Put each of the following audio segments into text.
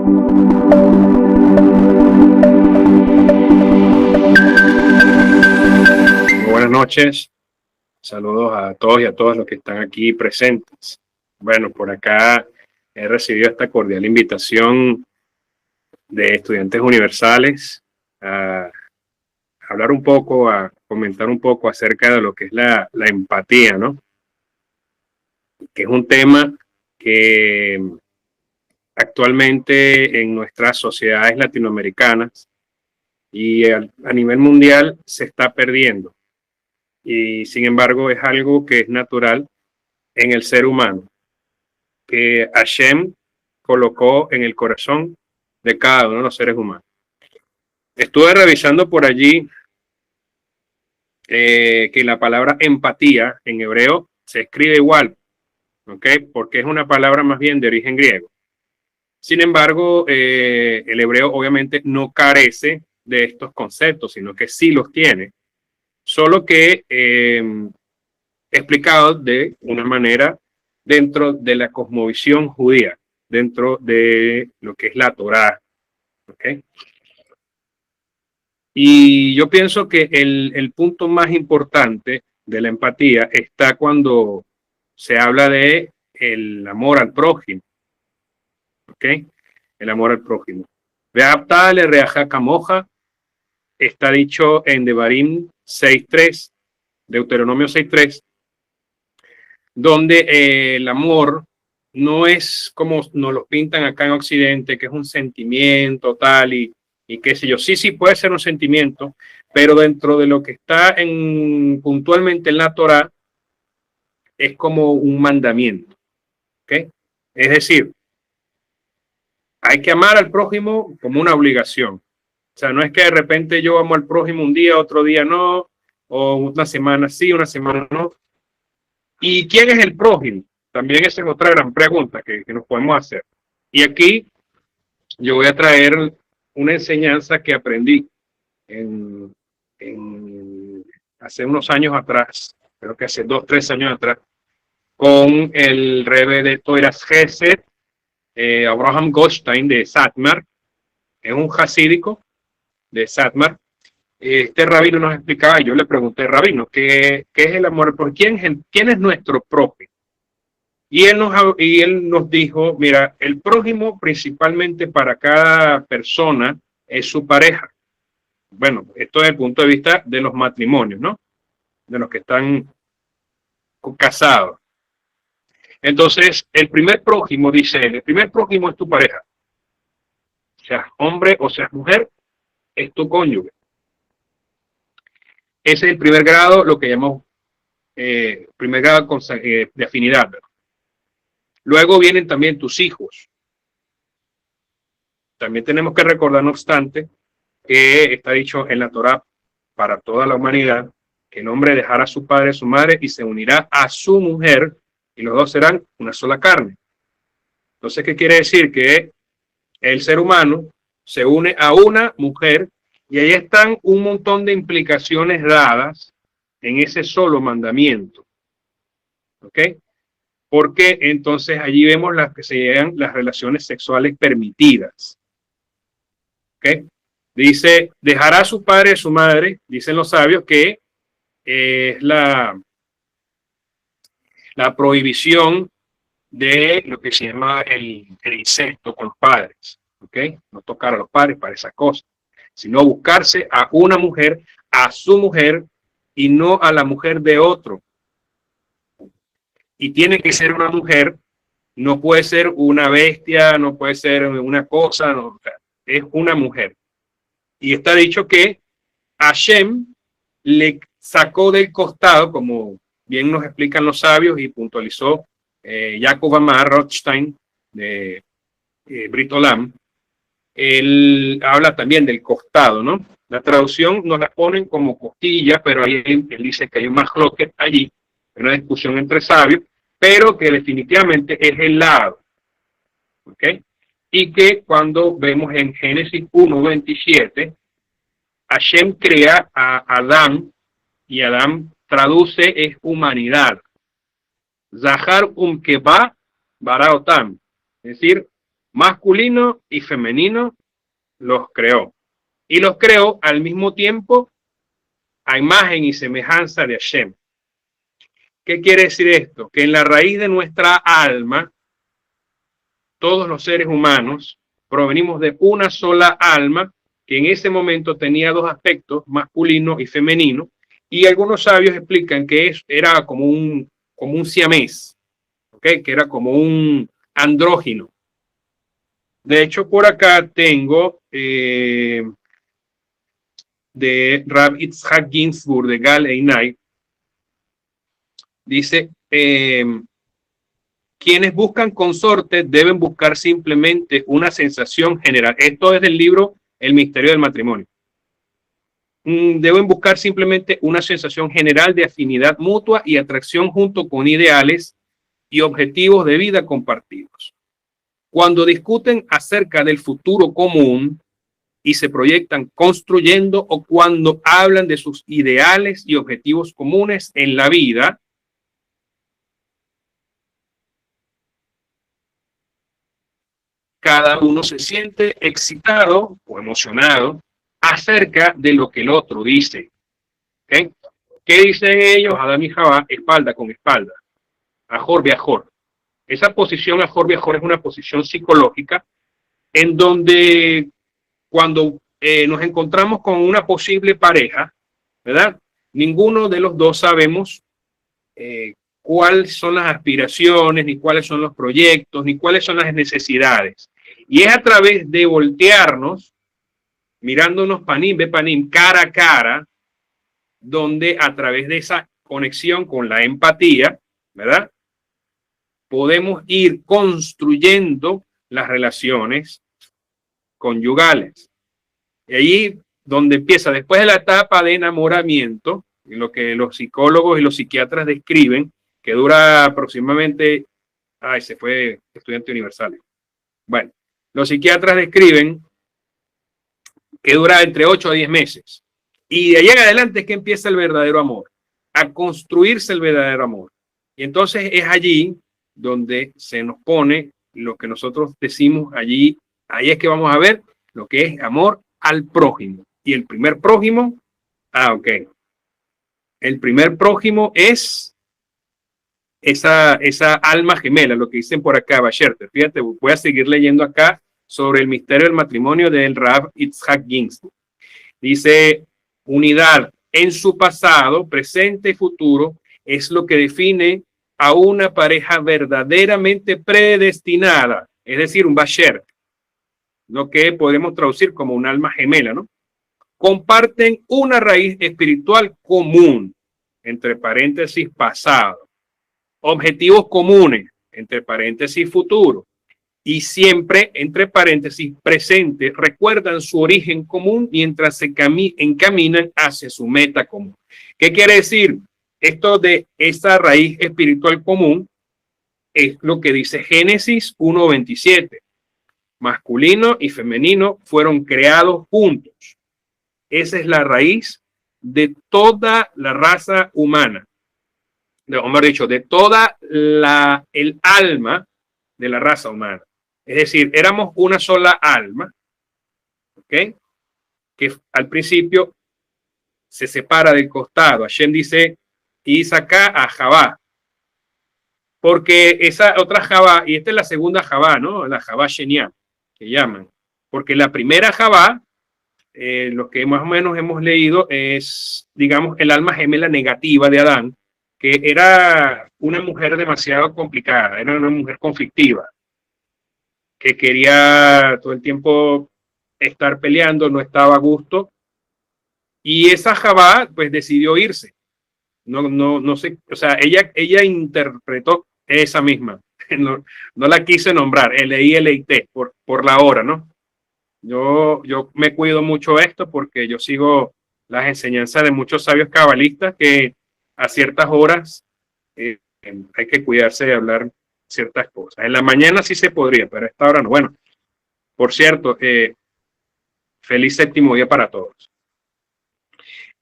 Muy buenas noches, saludos a todos y a todas los que están aquí presentes. Bueno, por acá he recibido esta cordial invitación de Estudiantes Universales a hablar un poco, a comentar un poco acerca de lo que es la empatía, ¿no? Que es un tema que actualmente en nuestras sociedades latinoamericanas y a nivel mundial se está perdiendo. Y sin embargo es algo que es natural en el ser humano, que Hashem colocó en el corazón de cada uno de los seres humanos. Estuve revisando por allí que la palabra empatía en hebreo se escribe igual, ¿ok? Porque es una palabra más bien de origen griego. Sin embargo, el hebreo obviamente no carece de estos conceptos, sino que sí los tiene, solo que explicado de una manera dentro de la cosmovisión judía, dentro de lo que es la Torá, ¿okay? Y yo pienso que el punto más importante de la empatía está cuando se habla de el amor al prójimo, ¿ok? El amor al prójimo. Ve'ahavta lereaja kamoja está dicho en Devarim 6.3, Deuteronomio 6.3, donde el amor no es como nos lo pintan acá en Occidente, que es un sentimiento tal y qué sé yo. Sí, puede ser un sentimiento, pero dentro de lo que está puntualmente en la Torá, es como un mandamiento, ¿ok? Es decir, hay que amar al prójimo como una obligación. O sea, no es que de repente yo amo al prójimo un día, otro día no, o una semana sí, una semana no. ¿Y quién es el prójimo? También esa es otra gran pregunta que nos podemos hacer. Y aquí yo voy a traer una enseñanza que aprendí hace unos años atrás, creo que hace 2, 3 años atrás, con el Rebbe de Toiras Gesed, Abraham Goldstein de Satmar. Es un jasídico de Satmar. Este rabino nos explicaba, y yo le pregunté, rabino, ¿qué es el amor? ¿Quién es nuestro prójimo? Y él nos dijo, mira, el prójimo principalmente para cada persona es su pareja. Bueno, esto desde el punto de vista de los matrimonios, ¿no? De los que están casados. Entonces, el primer prójimo, dice él, el primer prójimo es tu pareja. Seas hombre o seas mujer, es tu cónyuge. Ese es el primer grado, lo que llamamos primer grado de afinidad, ¿verdad? Luego vienen también tus hijos. También tenemos que recordar, no obstante, que está dicho en la Torá para toda la humanidad, que el hombre dejará a su padre y a su madre y se unirá a su mujer y los dos serán una sola carne. Entonces, ¿qué quiere decir? Que el ser humano se une a una mujer y ahí están un montón de implicaciones dadas en ese solo mandamiento. ¿Ok? Porque entonces allí vemos las que se llaman las relaciones sexuales permitidas. ¿Ok? Dice, dejará a su padre y a su madre, dicen los sabios, que es la prohibición de lo que se llama el incesto con los padres. ¿Ok? No tocar a los padres para esa cosa, sino buscarse a una mujer, a su mujer, y no a la mujer de otro. Y tiene que ser una mujer, no puede ser una bestia, no puede ser una cosa, no, es una mujer. Y está dicho que Hashem le sacó del costado, como bien nos explican los sabios y puntualizó Jacob Amar Rothstein de Brit Olam. Él habla también del costado, ¿no? La traducción nos la ponen como costilla, pero ahí él dice que hay un machloket allí, una discusión entre sabios, pero que definitivamente es el lado, ¿ok? Y que cuando vemos en Génesis 1:27, Hashem crea a Adán, y Adán traduce es humanidad. Zahar Keba Baraotam, es decir, masculino y femenino, los creó. Y los creó al mismo tiempo a imagen y semejanza de Hashem. ¿Qué quiere decir esto? Que en la raíz de nuestra alma, todos los seres humanos provenimos de una sola alma que en ese momento tenía dos aspectos, masculino y femenino, y algunos sabios explican que era como un siamés, ¿okay? Que era como un andrógino. De hecho, por acá tengo de Rav Yitzhak Ginsburg de Gal Einai, dice, quienes buscan consorte deben buscar simplemente una sensación general. Esto es del libro El misterio del matrimonio. Deben buscar simplemente una sensación general de afinidad mutua y atracción junto con ideales y objetivos de vida compartidos. Cuando discuten acerca del futuro común y se proyectan construyendo, o cuando hablan de sus ideales y objetivos comunes en la vida, cada uno se siente excitado o emocionado acerca de lo que el otro dice. ¿Okay? ¿Qué dicen ellos? Adán y Jabá, espalda con espalda, ajor viajor. Esa posición ajor viajor es una posición psicológica en donde cuando nos encontramos con una posible pareja, ¿verdad? Ninguno de los dos sabemos cuáles son las aspiraciones, ni cuáles son los proyectos, ni cuáles son las necesidades. Y es a través de voltearnos, mirándonos panim, be panim, cara a cara, donde a través de esa conexión con la empatía, ¿verdad? Podemos ir construyendo las relaciones conyugales. Y ahí donde empieza, después de la etapa de enamoramiento, lo que los psicólogos y los psiquiatras describen, que dura aproximadamente, se fue estudiante universal. Bueno, los psiquiatras describen que dura entre 8 a 10 meses. Y de ahí en adelante es que empieza el verdadero amor, a construirse el verdadero amor. Y entonces es allí donde se nos pone lo que nosotros decimos allí, ahí es que vamos a ver lo que es amor al prójimo. Y el primer prójimo, ok. El primer prójimo es esa alma gemela, lo que dicen por acá, Basherte. Fíjate, voy a seguir leyendo acá sobre el misterio del matrimonio del Rav Yitzhak Ginsburg. Dice, unidad en su pasado, presente y futuro es lo que define a una pareja verdaderamente predestinada, es decir, un Basher, lo que podemos traducir como un alma gemela, ¿no? Comparten una raíz espiritual común, entre paréntesis pasado, objetivos comunes, entre paréntesis futuro, y siempre, entre paréntesis presente, recuerdan su origen común mientras se encaminan hacia su meta común. ¿Qué quiere decir? Esto de esta raíz espiritual común es lo que dice Génesis 1:27. Masculino y femenino fueron creados juntos. Esa es la raíz de toda la raza humana. O mejor dicho, de toda el alma de la raza humana. Es decir, éramos una sola alma, ¿ok? Que al principio se separa del costado. Hashem dice, y saca a Javá. Porque esa otra Javá, y esta es la segunda Javá, ¿no? La Javá Sheniá, que llaman. Porque la primera Javá, lo que más o menos hemos leído es, digamos, el alma gemela negativa de Adán, que era una mujer demasiado complicada, era una mujer conflictiva, que quería todo el tiempo estar peleando, no estaba a gusto, y esa Javá pues decidió irse. No sé, o sea, ella interpretó esa misma, no la quise nombrar, L-I-L-I-T, por la hora, ¿no? Yo me cuido mucho esto porque yo sigo las enseñanzas de muchos sabios cabalistas que a ciertas horas hay que cuidarse de hablar ciertas cosas. En la mañana sí se podría, pero a esta hora no. Bueno, por cierto, feliz séptimo día para todos.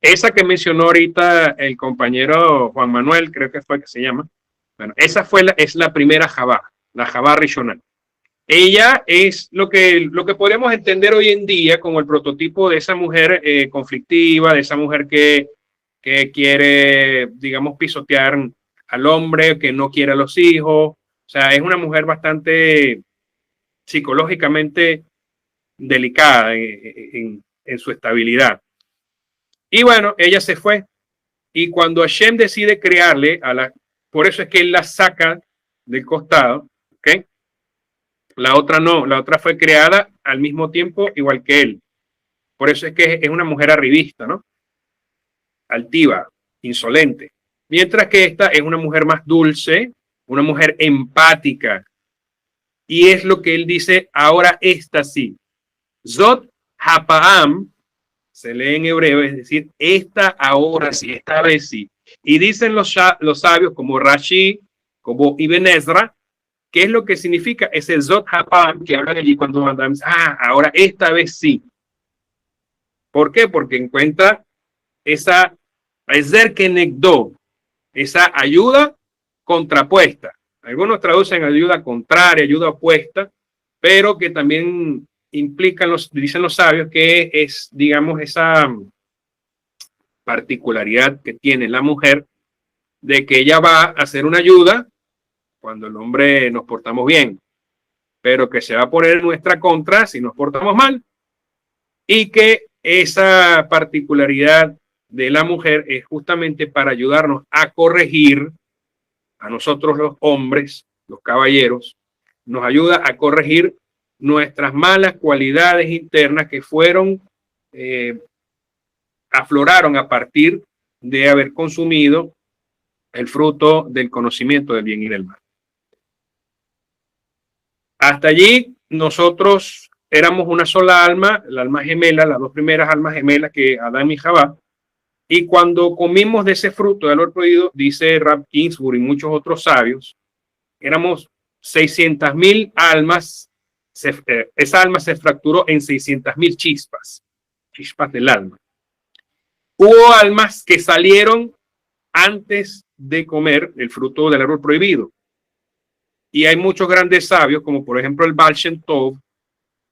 Esa que mencionó ahorita el compañero Juan Manuel, creo que fue que se llama. Bueno, esa es la primera Javá, la Javá Rishonal. Ella es lo que podríamos entender hoy en día como el prototipo de esa mujer conflictiva, de esa mujer que quiere, digamos, pisotear al hombre, que no quiere a los hijos. O sea, es una mujer bastante psicológicamente delicada en su estabilidad. Y bueno, ella se fue. Y cuando Hashem decide crearle por eso es que él la saca del costado, ¿ok? La otra no, la otra fue creada al mismo tiempo igual que él. Por eso es que es una mujer arribista, ¿no? Altiva, insolente. Mientras que esta es una mujer más dulce, una mujer empática. Y es lo que él dice, ahora esta sí. Zot Hapaam, se lee en hebreo, es decir, esta ahora sí, esta vez sí. Y dicen los sabios como Rashi, como Ibn Ezra, ¿qué es lo que significa ese Zot Hapam que hablan allí cuando mandan? Ahora esta vez sí. ¿Por qué? Porque encuentra esa Ezer Kenegdo, esa ayuda contrapuesta. Algunos traducen ayuda contraria, ayuda opuesta, pero que también implican, dicen los sabios, que es, digamos, esa particularidad que tiene la mujer de que ella va a hacer una ayuda cuando el hombre nos portamos bien, pero que se va a poner en nuestra contra si nos portamos mal, y que esa particularidad de la mujer es justamente para ayudarnos a corregir a nosotros los hombres, los caballeros, nos ayuda a corregir nuestras malas cualidades internas que afloraron a partir de haber consumido el fruto del conocimiento del bien y del mal. Hasta allí nosotros éramos una sola alma, la alma gemela, las dos primeras almas gemelas que Adán y Jabá, y cuando comimos de ese fruto del árbol prohibido, dice Rab Kingsbury y muchos otros sabios, éramos 600,000 almas, esa alma se fracturó en 600,000 chispas del alma. Hubo almas que salieron antes de comer el fruto del árbol prohibido. Y hay muchos grandes sabios, como por ejemplo el Baal Shem Tov,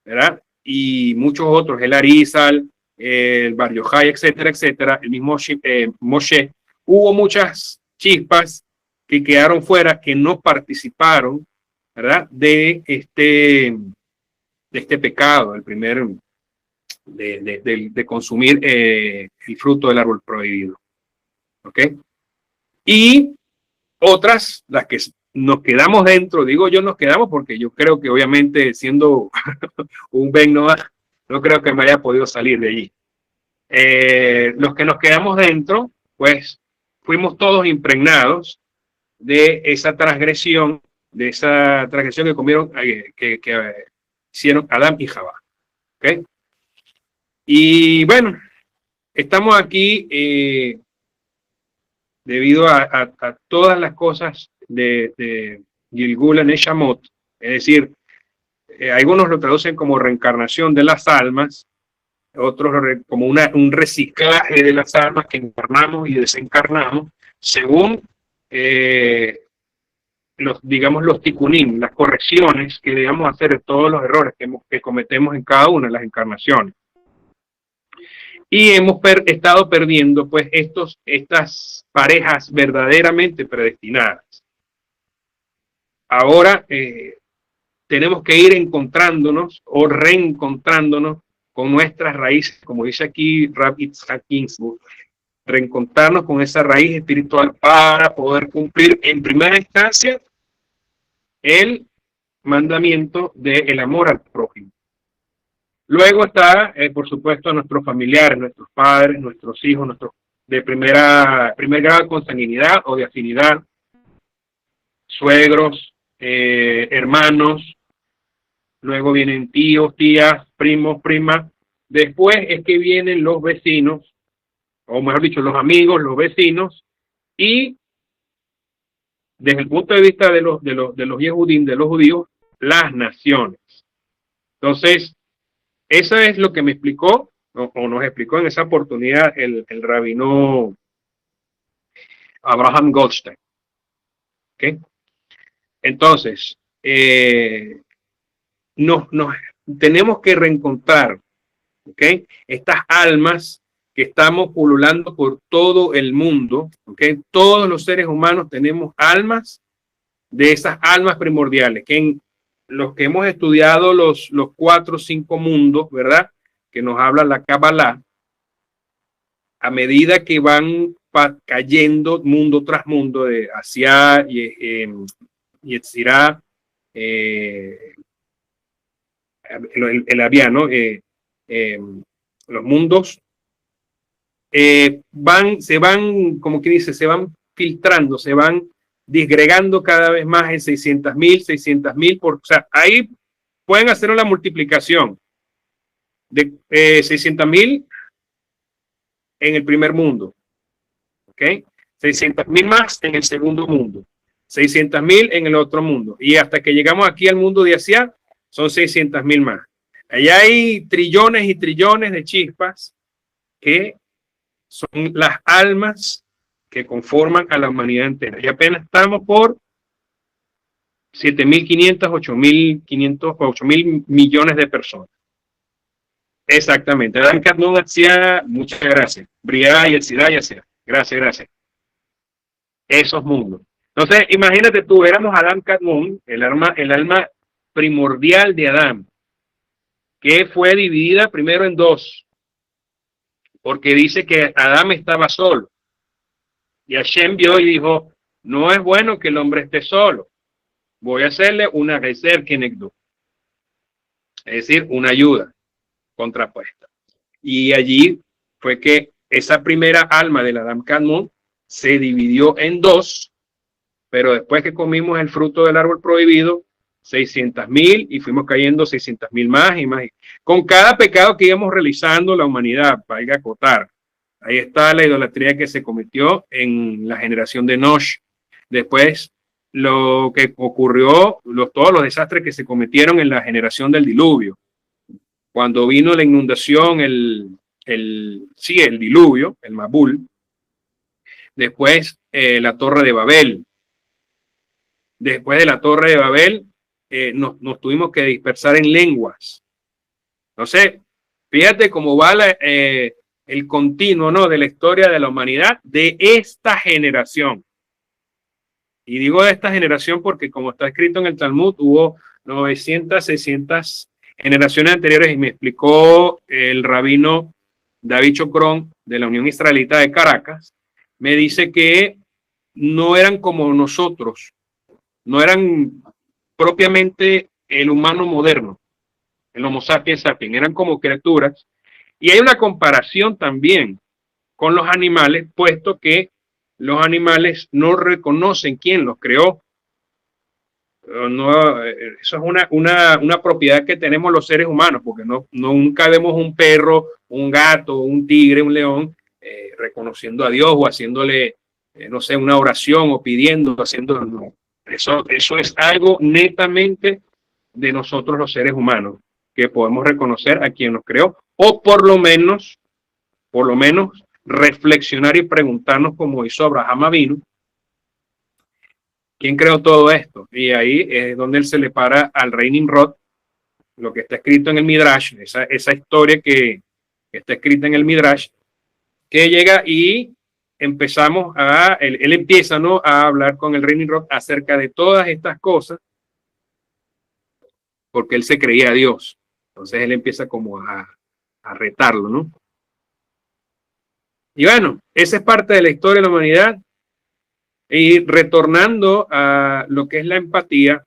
¿verdad? Y muchos otros, el Arizal, el Bar Yochai, etcétera, etcétera, el mismo Moshe. Hubo muchas chispas que quedaron fuera, que no participaron, ¿verdad? De este pecado, el primer, de consumir el fruto del árbol prohibido. ¿Ok? Y otras, las que nos quedamos dentro, digo yo nos quedamos porque yo creo que obviamente siendo un Ben Noah, no creo que me haya podido salir de allí. Los que nos quedamos dentro, pues fuimos todos impregnados de esa transgresión que comieron, que hicieron Adán y Jabá. ¿Okay? Y bueno, estamos aquí debido a todas las cosas de Gilgul Neshamot, es decir, algunos lo traducen como reencarnación de las almas, otros como un reciclaje de las almas que encarnamos y desencarnamos, según los tikkunim, las correcciones que debemos hacer de todos los errores que cometemos en cada una de las encarnaciones. Y hemos estado perdiendo pues estas parejas verdaderamente predestinadas. Ahora tenemos que ir encontrándonos o reencontrándonos con nuestras raíces, como dice aquí Rab Yitzhak Ginsburg, reencontrarnos con esa raíz espiritual para poder cumplir en primera instancia el mandamiento del amor al prójimo. Luego está, por supuesto, nuestros familiares, nuestros padres, nuestros hijos, nuestros de primer grado de consanguinidad o de afinidad, suegros, hermanos, luego vienen tíos, tías, primos, primas. Después es que vienen los vecinos, o mejor dicho, los amigos, los vecinos, y desde el punto de vista de los Yehudim, de los judíos, las naciones. Entonces, eso es lo que me explicó, o nos explicó en esa oportunidad el rabino Abraham Goldstein. ¿Okay? Entonces, nos tenemos que reencontrar, ¿ok? Estas almas que estamos pululando por todo el mundo, ¿ok? Todos los seres humanos tenemos almas, de esas almas primordiales, que en los que hemos estudiado los 4 o 5 mundos, ¿verdad? Que nos habla la Kabbalah, a medida que van cayendo mundo tras mundo de Asia y Yetzirah, el aviano, los mundos se van, como que dice, se van filtrando, se van disgregando cada vez más en 600.000, o sea, ahí pueden hacer una multiplicación de 600.000 en el primer mundo, ¿ok? 600.000 más en el segundo mundo, 600.000 en el otro mundo, y hasta que llegamos aquí al mundo de Asia, son 600.000 más. Allá hay trillones y trillones de chispas que son las almas que conforman a la humanidad entera. Y apenas estamos por 7.500, 8.500, 8.000 millones de personas. Exactamente. Adam Kadmon hacía, muchas gracias. Briá y el Sidá y hacía. Gracias. Esos mundos. Entonces, imagínate tú, éramos Adam Kadmon, el alma primordial de Adán, que fue dividida primero en dos, porque dice que Adán estaba solo. Y Hashem vio y dijo, no es bueno que el hombre esté solo. Voy a hacerle una reser kenegdo. Es decir, una ayuda contrapuesta. Y allí fue que esa primera alma del Adam Kadmon se dividió en dos, pero después que comimos el fruto del árbol prohibido, 600.000 y fuimos cayendo 600.000 más y más. Con cada pecado que íbamos realizando la humanidad, valga acotar. Ahí está la idolatría que se cometió en la generación de Nosh. Después, lo que ocurrió, todos los desastres que se cometieron en la generación del diluvio. Cuando vino la inundación, el diluvio, el Mabul. Después, la Torre de Babel. Después de la Torre de Babel, nos tuvimos que dispersar en lenguas. Entonces, fíjate cómo va el continuo, ¿no?, de la historia de la humanidad de esta generación. Y digo de esta generación porque, como está escrito en el Talmud, hubo 900, 600 generaciones anteriores, y me explicó el rabino David Chocrón de la Unión Israelita de Caracas, me dice que no eran como nosotros, no eran propiamente el humano moderno, el Homo sapiens sapiens, eran como criaturas. Y hay una comparación también con los animales, puesto que los animales no reconocen quién los creó. No, eso es una propiedad que tenemos los seres humanos, porque nunca vemos un perro, un gato, un tigre, un león reconociendo a Dios o haciéndole, no sé, una oración o pidiendo, haciendo. No. Eso es algo netamente de nosotros los seres humanos, que podemos reconocer a quien nos creó, o por lo menos reflexionar y preguntarnos, como hizo Abraham Avinu, ¿quién creó todo esto? Y ahí es donde él se le para al rey Nimrod, lo que está escrito en el Midrash, esa historia que está escrita en el Midrash, que llega y empezamos él empieza, ¿no?, a hablar con el rey Nimrod acerca de todas estas cosas, porque él se creía a Dios. Entonces él empieza como a retarlo, ¿no? Y bueno, esa es parte de la historia de la humanidad. Y retornando a lo que es la empatía,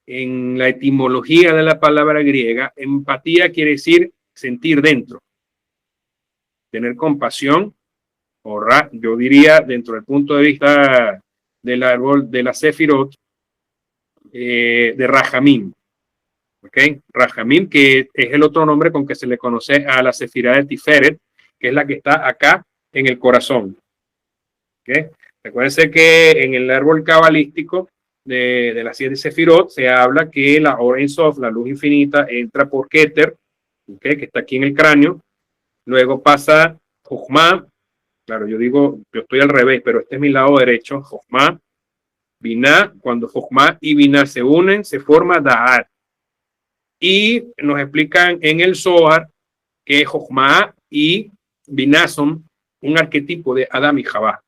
en la etimología de la palabra griega, empatía quiere decir sentir dentro, tener compasión, yo diría, dentro del punto de vista del árbol de la Sefirot, de Rajamim. ¿Ok? Rajamim, que es el otro nombre con que se le conoce a la Sefirá de Tiferet, que es la que está acá en el corazón. ¿Ok? Recuérdense que en el árbol cabalístico de las 7 Sefirot se habla que la Or Ein Sof, la luz infinita, entra por Keter, ¿okay?, que está aquí en el cráneo. Luego pasa Jochma. Claro, yo estoy al revés, pero este es mi lado derecho. Jochma, Binah. Cuando Jochma y Binah se unen, se forma Da'at. Y nos explican en el Zohar que Jochma y Binah son un arquetipo de Adam y Javá.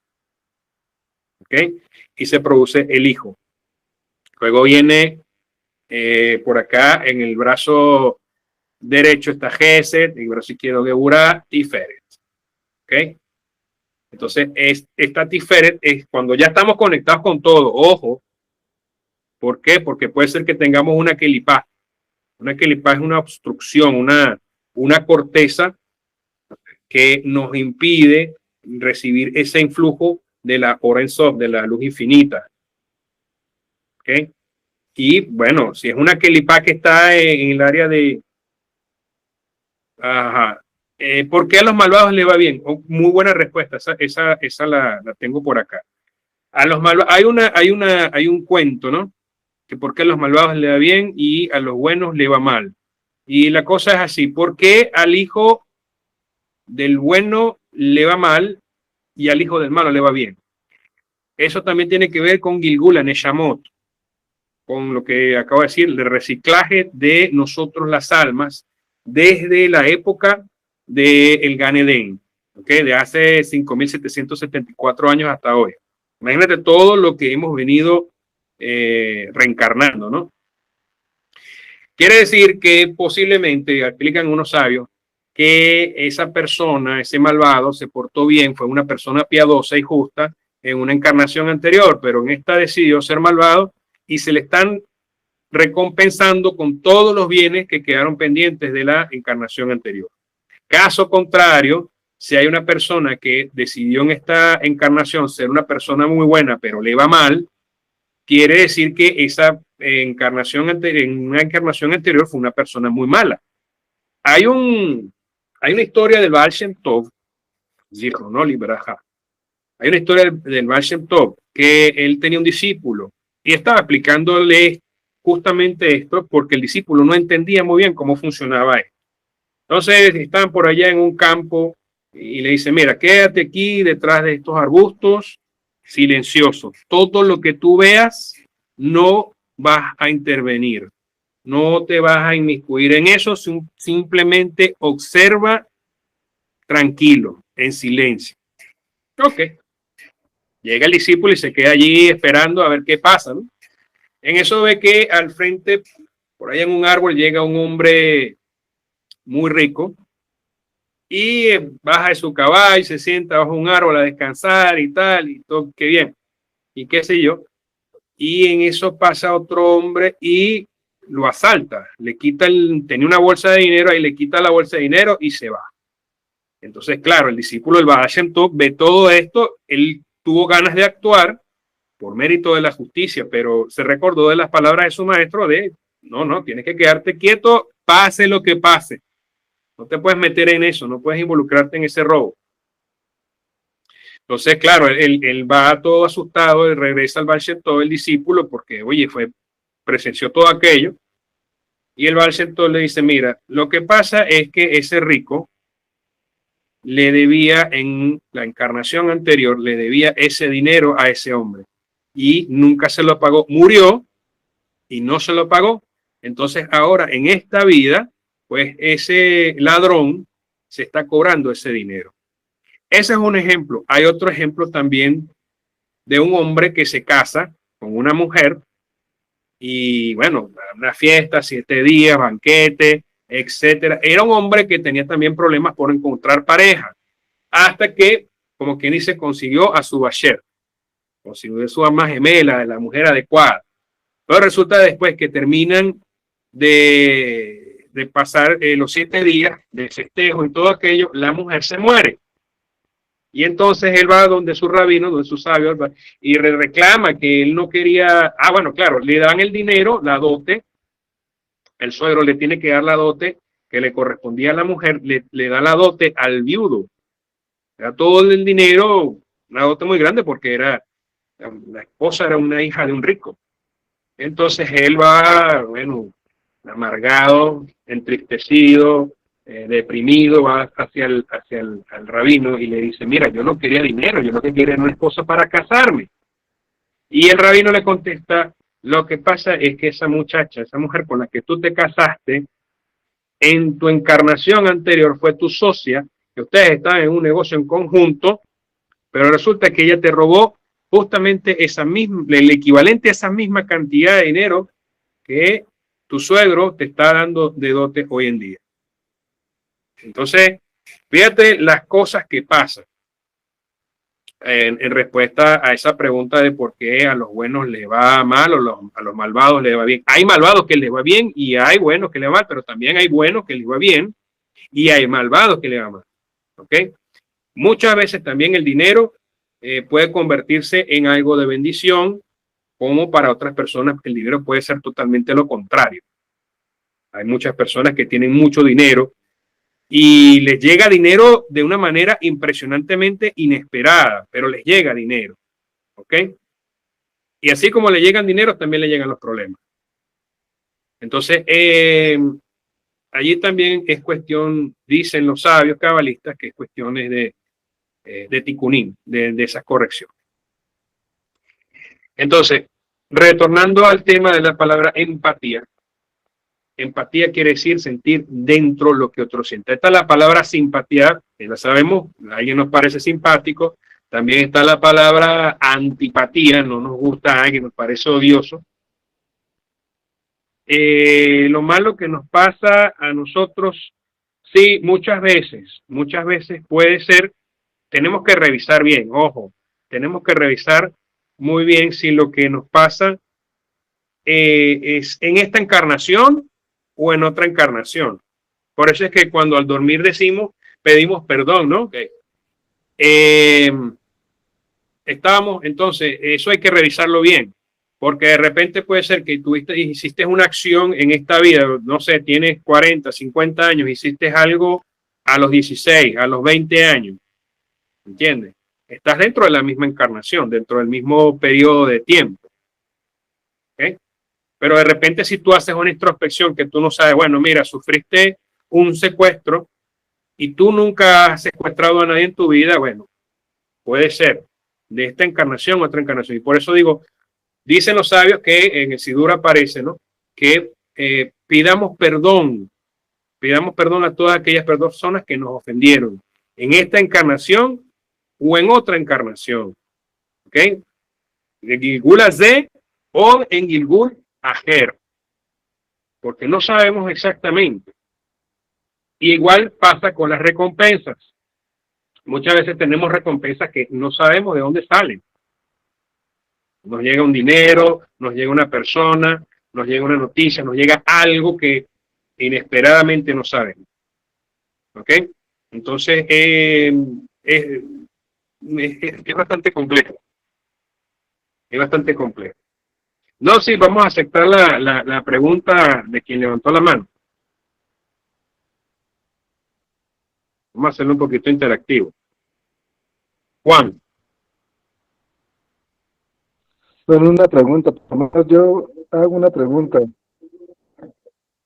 ¿Ok? Y se produce el hijo. Luego viene por acá en el brazo derecho está Gesed, en el brazo izquierdo Geburah, Tiferet. ¿Ok? Entonces, esta Tiferet es cuando ya estamos conectados con todo. Ojo, ¿por qué? Porque puede ser que tengamos una kelipá. Una kelipá es una obstrucción, una corteza que nos impide recibir ese influjo de la Oren Sof, de la luz infinita. ¿Ok? Y bueno, si es una kelipá que está en el área de... Ajá. ¿Por qué a los malvados le va bien? Oh, muy buena respuesta. Esa la tengo por acá. A los malvados, hay un cuento, ¿no? Que por qué a los malvados le va bien y a los buenos le va mal. Y la cosa es así. ¿Por qué al hijo del bueno le va mal y al hijo del malo le va bien? Eso también tiene que ver con Gilgula, Neshamot, con lo que acabo de decir, el reciclaje de nosotros las almas desde la época del Gan Edén, ¿okay? De hace 5.774 años hasta hoy. Imagínate todo lo que hemos venido reencarnando, ¿no? Quiere decir que posiblemente, explican unos sabios, que esa persona, ese malvado, se portó bien, fue una persona piadosa y justa en una encarnación anterior, pero en esta decidió ser malvado y se le están recompensando con todos los bienes que quedaron pendientes de la encarnación anterior. Caso contrario, si hay una persona que decidió en esta encarnación ser una persona muy buena, pero le va mal, quiere decir que esa encarnación en una encarnación anterior fue una persona muy mala. Hay una historia del Baal Shem Tov, hay una historia del Baal Shem Tov que él tenía un discípulo y estaba explicándole justamente esto porque el discípulo no entendía muy bien cómo funcionaba esto. Entonces estaban por allá en un campo y le dice, mira, quédate aquí detrás de estos arbustos silenciosos. Todo lo que tú veas no vas a intervenir. No te vas a inmiscuir en eso, simplemente observa tranquilo, en silencio. Ok. Llega el discípulo y se queda allí esperando a ver qué pasa, ¿no? En eso ve que al frente, por allá en un árbol, llega un hombre muy rico y baja de su caballo, se sienta bajo un árbol a descansar y tal, y todo, qué bien, y qué sé yo. Y en eso pasa otro hombre y lo asalta, le quita tenía una bolsa de dinero, ahí le quita la bolsa de dinero y se va. Entonces, claro, el discípulo del Baal Shem Tov ve todo esto, él tuvo ganas de actuar por mérito de la justicia, pero se recordó de las palabras de su maestro de, no, tienes que quedarte quieto, pase lo que pase. No te puedes meter en eso, no puedes involucrarte en ese robo. Entonces, claro, él va todo asustado, él regresa al Baal Shem Tov, el discípulo, porque, oye, presenció todo aquello. Y el Baal Shem Tov le dice, mira, lo que pasa es que ese rico le debía en la encarnación anterior, le debía ese dinero a ese hombre. Y nunca se lo pagó. Murió y no se lo pagó. Entonces, ahora en esta vida, pues ese ladrón se está cobrando ese dinero. Ese es un ejemplo. Hay otro ejemplo también de un hombre que se casa con una mujer y bueno, una fiesta, 7 días, banquete, etcétera. Era un hombre que tenía también problemas por encontrar pareja, hasta que, como quien dice, consiguió a su basher, consiguió su alma gemela, de la mujer adecuada. Pero resulta después que terminan de pasar los 7 días de festejo y todo aquello, la mujer se muere. Y entonces él va donde su rabino, donde su sabio, y reclama que él no quería. Ah, bueno, claro, le dan el dinero, la dote. El suegro le tiene que dar la dote que le correspondía a la mujer, le da la dote al viudo. Era todo el dinero, una dote muy grande porque la esposa era una hija de un rico. Entonces él va, bueno, amargado, entristecido, deprimido, va hacia el rabino y le dice, mira, yo no quería dinero, yo lo que quería era una esposa para casarme. Y el rabino le contesta, Lo que pasa es que esa muchacha, esa mujer con la que tú te casaste, en tu encarnación anterior fue tu socia, que ustedes estaban en un negocio en conjunto, pero resulta que ella te robó justamente esa misma, el equivalente a esa misma cantidad de dinero que tu suegro te está dando de dote hoy en día. Entonces, fíjate las cosas que pasan en respuesta a esa pregunta de por qué a los buenos les va mal o a los malvados les va bien. Hay malvados que les va bien y hay buenos que les va mal, pero también hay buenos que les va bien y hay malvados que les va mal. ¿Ok? Muchas veces también el dinero puede convertirse en algo de bendición, como para otras personas el dinero puede ser totalmente lo contrario. Hay muchas personas que tienen mucho dinero y les llega dinero de una manera impresionantemente inesperada, pero les llega dinero. ¿Ok? Y así como le llegan dinero, también le llegan los problemas. Entonces, allí también es cuestión, dicen los sabios cabalistas, que es cuestiones de ticunín, de esas correcciones. Entonces, retornando al tema de la palabra empatía. Empatía quiere decir sentir dentro lo que otro siente. Está la palabra simpatía, que la sabemos, a alguien nos parece simpático. También está la palabra antipatía, no nos gusta a alguien, nos parece odioso. Lo malo que nos pasa a nosotros, sí, muchas veces puede ser, tenemos que revisar bien, ojo, tenemos que revisar muy bien si lo que nos pasa es en esta encarnación o en otra encarnación. Por eso es que cuando al dormir pedimos perdón, ¿no? Okay. Estábamos, entonces, eso hay que revisarlo bien, porque de repente puede ser que hiciste una acción en esta vida, no sé, tienes 40, 50 años, hiciste algo a los 16, a los 20 años, ¿entiendes? Estás dentro de la misma encarnación, dentro del mismo periodo de tiempo. ¿Okay? Pero de repente si tú haces una introspección que tú no sabes, bueno, mira, sufriste un secuestro y tú nunca has secuestrado a nadie en tu vida, bueno, puede ser de esta encarnación a otra encarnación. Y por eso digo, dicen los sabios que en el Sidur aparece, ¿no? Que pidamos perdón a todas aquellas personas que nos ofendieron en esta encarnación o en otra encarnación. ¿Ok? De Gilgul Azeh o en Gilgul Ajer, porque no sabemos exactamente. Y igual pasa con las recompensas. Muchas veces tenemos recompensas que no sabemos de dónde salen. Nos llega un dinero, nos llega una persona, nos llega una noticia, nos llega algo que inesperadamente no sabemos. ¿Ok? Entonces, es bastante complejo. Es bastante complejo. No, sí, vamos a aceptar la pregunta de quien levantó la mano. Vamos a hacerlo un poquito interactivo. Juan. Bueno, una pregunta. Yo hago una pregunta.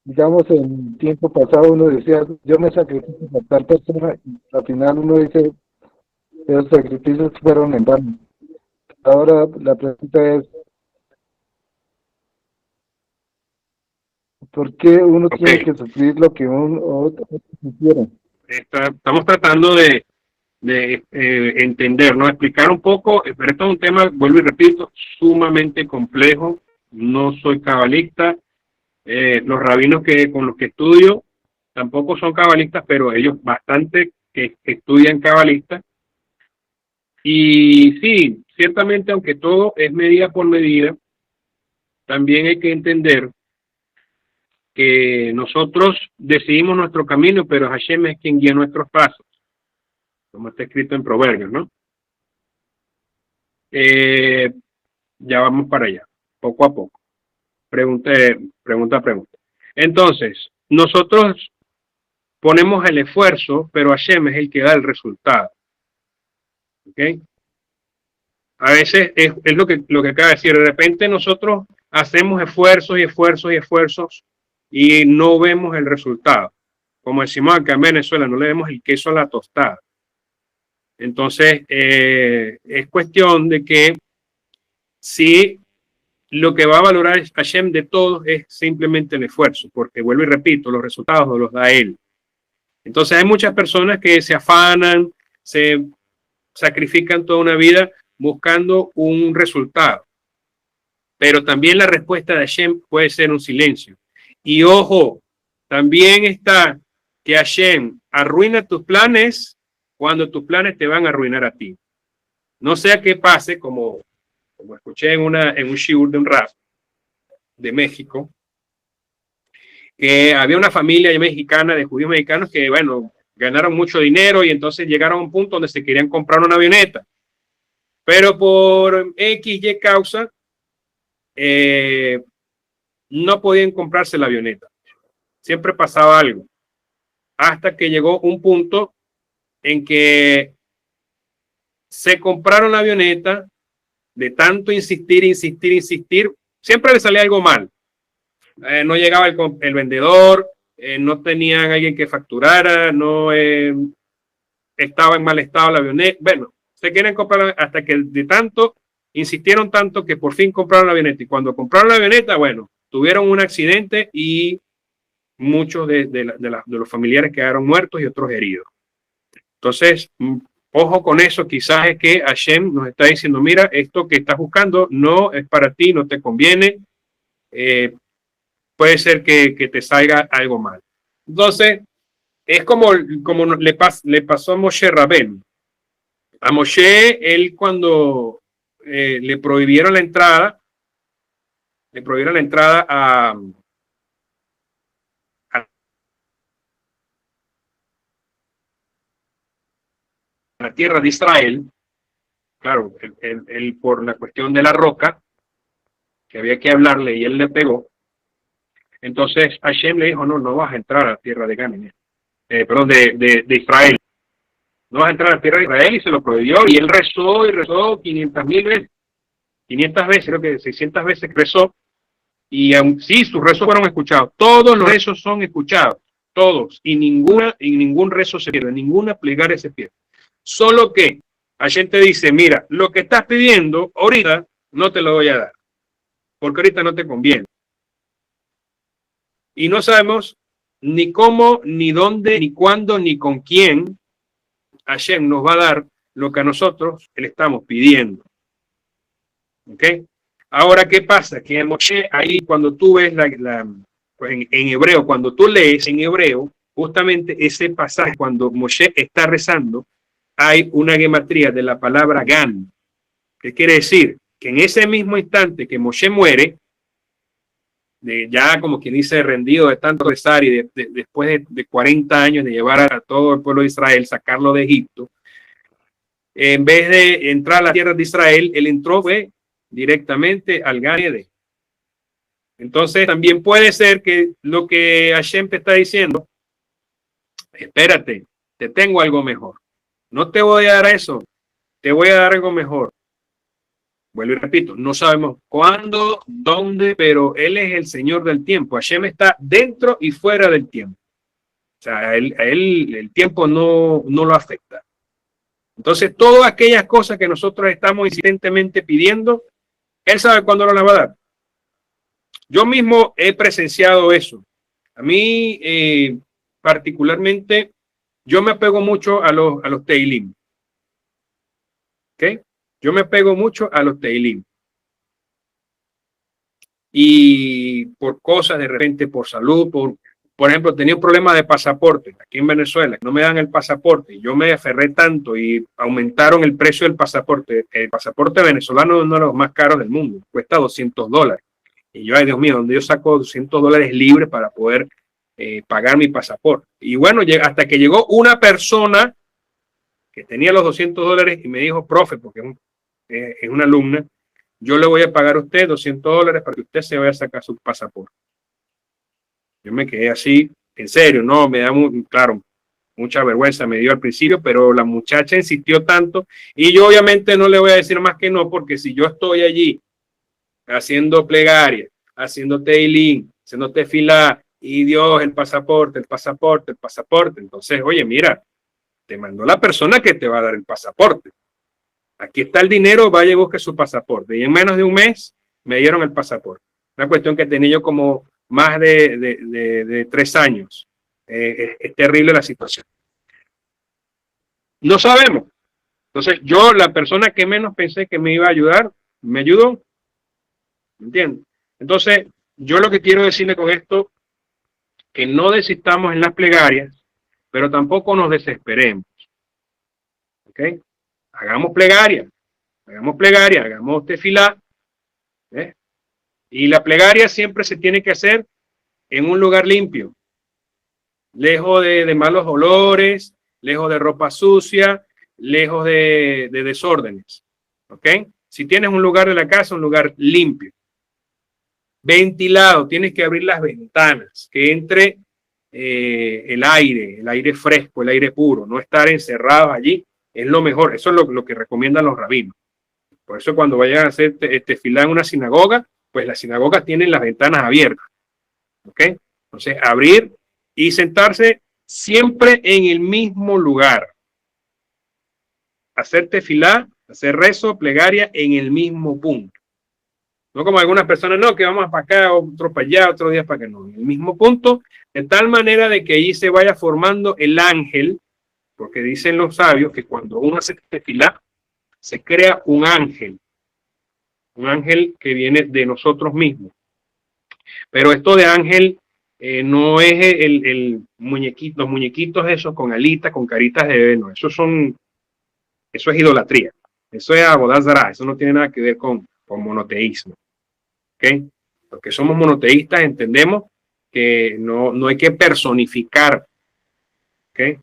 Digamos, en tiempo pasado uno decía, yo me sacrifico por tal persona, y al final uno dice, los sacrificios fueron en vano. Ahora la pregunta es, ¿por qué uno tiene que sufrir lo que otro hiciera? Estamos tratando de entender, ¿no? Explicar un poco, pero esto es un tema, vuelvo y repito, sumamente complejo. No soy cabalista. Los rabinos con los que estudio tampoco son cabalistas, pero ellos bastante que estudian cabalistas. Y sí, ciertamente, aunque todo es medida por medida, también hay que entender que nosotros decidimos nuestro camino, pero Hashem es quien guía nuestros pasos, como está escrito en Proverbios, ¿no? Ya vamos para allá, poco a poco. Pregunta. Entonces, nosotros ponemos el esfuerzo, pero Hashem es el que da el resultado. ¿Ok? A veces es lo que acaba de decir. De repente nosotros hacemos esfuerzos y no vemos el resultado. Como decimos acá en Venezuela, no le vemos el queso a la tostada. Entonces, es cuestión de que si lo que va a valorar Hashem de todos es simplemente el esfuerzo, porque vuelvo y repito, los resultados no los da Él. Entonces hay muchas personas que se afanan, se sacrifican toda una vida buscando un resultado, pero también la respuesta de Hashem puede ser un silencio. Y ojo, también está que Hashem arruina tus planes cuando tus planes te van a arruinar a ti. No sea que pase como escuché en un shiur de un rap de México, que había una familia mexicana de judíos mexicanos que, bueno, ganaron mucho dinero y entonces llegaron a un punto donde se querían comprar una avioneta. Pero por X, Y causa, no podían comprarse la avioneta. Siempre pasaba algo. Hasta que llegó un punto en que se compraron la avioneta, de tanto insistir, siempre le salía algo mal. No llegaba el vendedor, no tenían alguien que facturara, no estaba en mal estado la avioneta. Bueno, se quieren comprar hasta que de tanto, insistieron tanto que por fin compraron la avioneta. Y cuando compraron la avioneta, bueno, tuvieron un accidente y muchos de los familiares quedaron muertos y otros heridos. Entonces, ojo con eso, quizás es que Hashem nos está diciendo, mira, esto que estás buscando no es para ti, no te conviene, puede ser que te salga algo mal. Entonces, es como le pasó a Moshe Rabén. A Moshe, él cuando le prohibieron la entrada a la tierra de Israel, claro, él por la cuestión de la roca, que había que hablarle y él le pegó, entonces Hashem le dijo, no vas a entrar a la tierra de Ganem, de Israel, no vas a entrar a la tierra de Israel, y se lo prohibió, y él rezó 500,000 veces, 500 veces, creo que 600 veces rezó, y aun sí, sus rezos fueron escuchados, todos los rezos son escuchados, todos, y ningún rezo se pierde, ninguna plegaria se pierde. Solo que Hashem te dice, mira, lo que estás pidiendo ahorita no te lo voy a dar, porque ahorita no te conviene. Y no sabemos ni cómo, ni dónde, ni cuándo, ni con quién Hashem nos va a dar lo que a nosotros le estamos pidiendo. ¿Ok? Ahora, ¿qué pasa? Que en Moshe, ahí cuando tú ves pues en hebreo, cuando tú lees en hebreo, justamente ese pasaje, cuando Moshe está rezando, hay una gematría de la palabra Gan, que quiere decir que en ese mismo instante que Moshe muere, ya como quien dice rendido de tanto rezar y después de 40 años de llevar a todo el pueblo de Israel, sacarlo de Egipto, en vez de entrar a la tierra de Israel, él entró directamente al Gan Eden. Entonces también puede ser que lo que Hashem te está diciendo, espérate, te tengo algo mejor. No te voy a dar eso, te voy a dar algo mejor. Vuelvo y repito, no sabemos cuándo, dónde, pero Él es el Señor del tiempo. Hashem está dentro y fuera del tiempo. O sea, a él el tiempo no lo afecta. Entonces, todas aquellas cosas que nosotros estamos insistentemente pidiendo, Él sabe cuándo nos las va a dar. Yo mismo he presenciado eso. A mí, particularmente, yo me apego mucho a los Teilim. ¿Ok? Yo me apego mucho a los Teilim. Y por cosas, de repente, por salud, por ejemplo, tenía un problema de pasaporte aquí en Venezuela, no me dan el pasaporte. Yo me aferré tanto y aumentaron el precio del pasaporte. El pasaporte venezolano es uno de los más caros del mundo, cuesta $200. Y yo, ay Dios mío, ¿dónde yo saco $200 libres para poder pagar mi pasaporte? Y bueno, hasta que llegó una persona que tenía los $200 y me dijo, profe, porque es una alumna, yo le voy a pagar a usted $200 para que usted se vaya a sacar su pasaporte. Yo me quedé así, en serio, no, me da claro, mucha vergüenza me dio al principio, pero la muchacha insistió tanto y yo obviamente no le voy a decir más que no, porque si yo estoy allí haciendo plegaria, haciendo teilín, haciendo tefilá, y Dios, el pasaporte, entonces, oye, mira, te mandó la persona que te va a dar el pasaporte. Aquí está el dinero, vaya y busque su pasaporte. Y en menos de un mes me dieron el pasaporte. Una cuestión que tenía yo como más de 3 años. Es terrible la situación. No sabemos. Entonces, yo, la persona que menos pensé que me iba a ayudar, me ayudó. ¿Me entiendes? Entonces, yo lo que quiero decirle con esto, que no desistamos en las plegarias, pero tampoco nos desesperemos. ¿Ok? Hagamos plegaria, hagamos tefilá. ¿Eh? Y la plegaria siempre se tiene que hacer en un lugar limpio, lejos de malos olores, lejos de ropa sucia, lejos de desórdenes. ¿Ok? Si tienes un lugar de la casa, un lugar limpio, ventilado, tienes que abrir las ventanas, que entre el aire fresco, el aire puro, no estar encerrados allí, es lo mejor. Eso es lo que recomiendan los rabinos. Por eso cuando vayan a hacer tefilá en una sinagoga, pues las sinagogas tienen las ventanas abiertas. ¿Ok? Entonces, abrir y sentarse siempre en el mismo lugar. Hacer tefilá, hacer rezo, plegaria en el mismo punto. No como algunas personas, no, que vamos para acá, otro para allá, otro día para acá, no. En el mismo punto, de tal manera de que allí se vaya formando el ángel, porque dicen los sabios que cuando uno hace tefilá, se crea un ángel que viene de nosotros mismos. Pero esto de ángel no es el muñequito, los muñequitos esos con alitas, con caritas de bebé, no, eso es idolatría, eso es Avodah Zará, eso no tiene nada que ver con monoteísmo. ¿Okay? Porque somos monoteístas, entendemos que no hay que personificar. ¿Okay?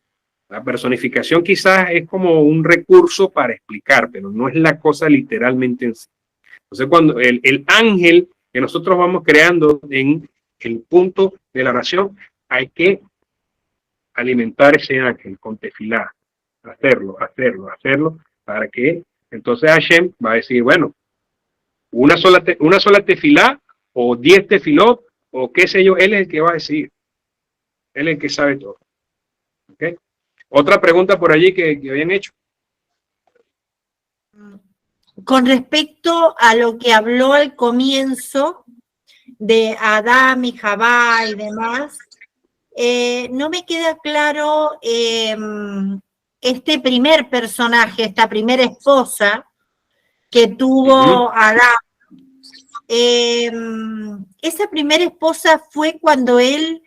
La personificación quizás es como un recurso para explicar, pero no es la cosa literalmente en sí. Entonces, cuando el ángel que nosotros vamos creando en el punto de la oración, hay que alimentar ese ángel con tefilá, hacerlo, para que entonces Hashem va a decir, bueno, una sola tefilá o 10 tefilot o qué sé yo, él es el que va a decir, él es el que sabe todo. ¿Okay? Otra pregunta por allí que habían hecho. Con respecto a lo que habló al comienzo de Adán y Jabá y demás, no me queda claro este primer personaje, esta primera esposa que tuvo Adán. Esa primera esposa fue cuando él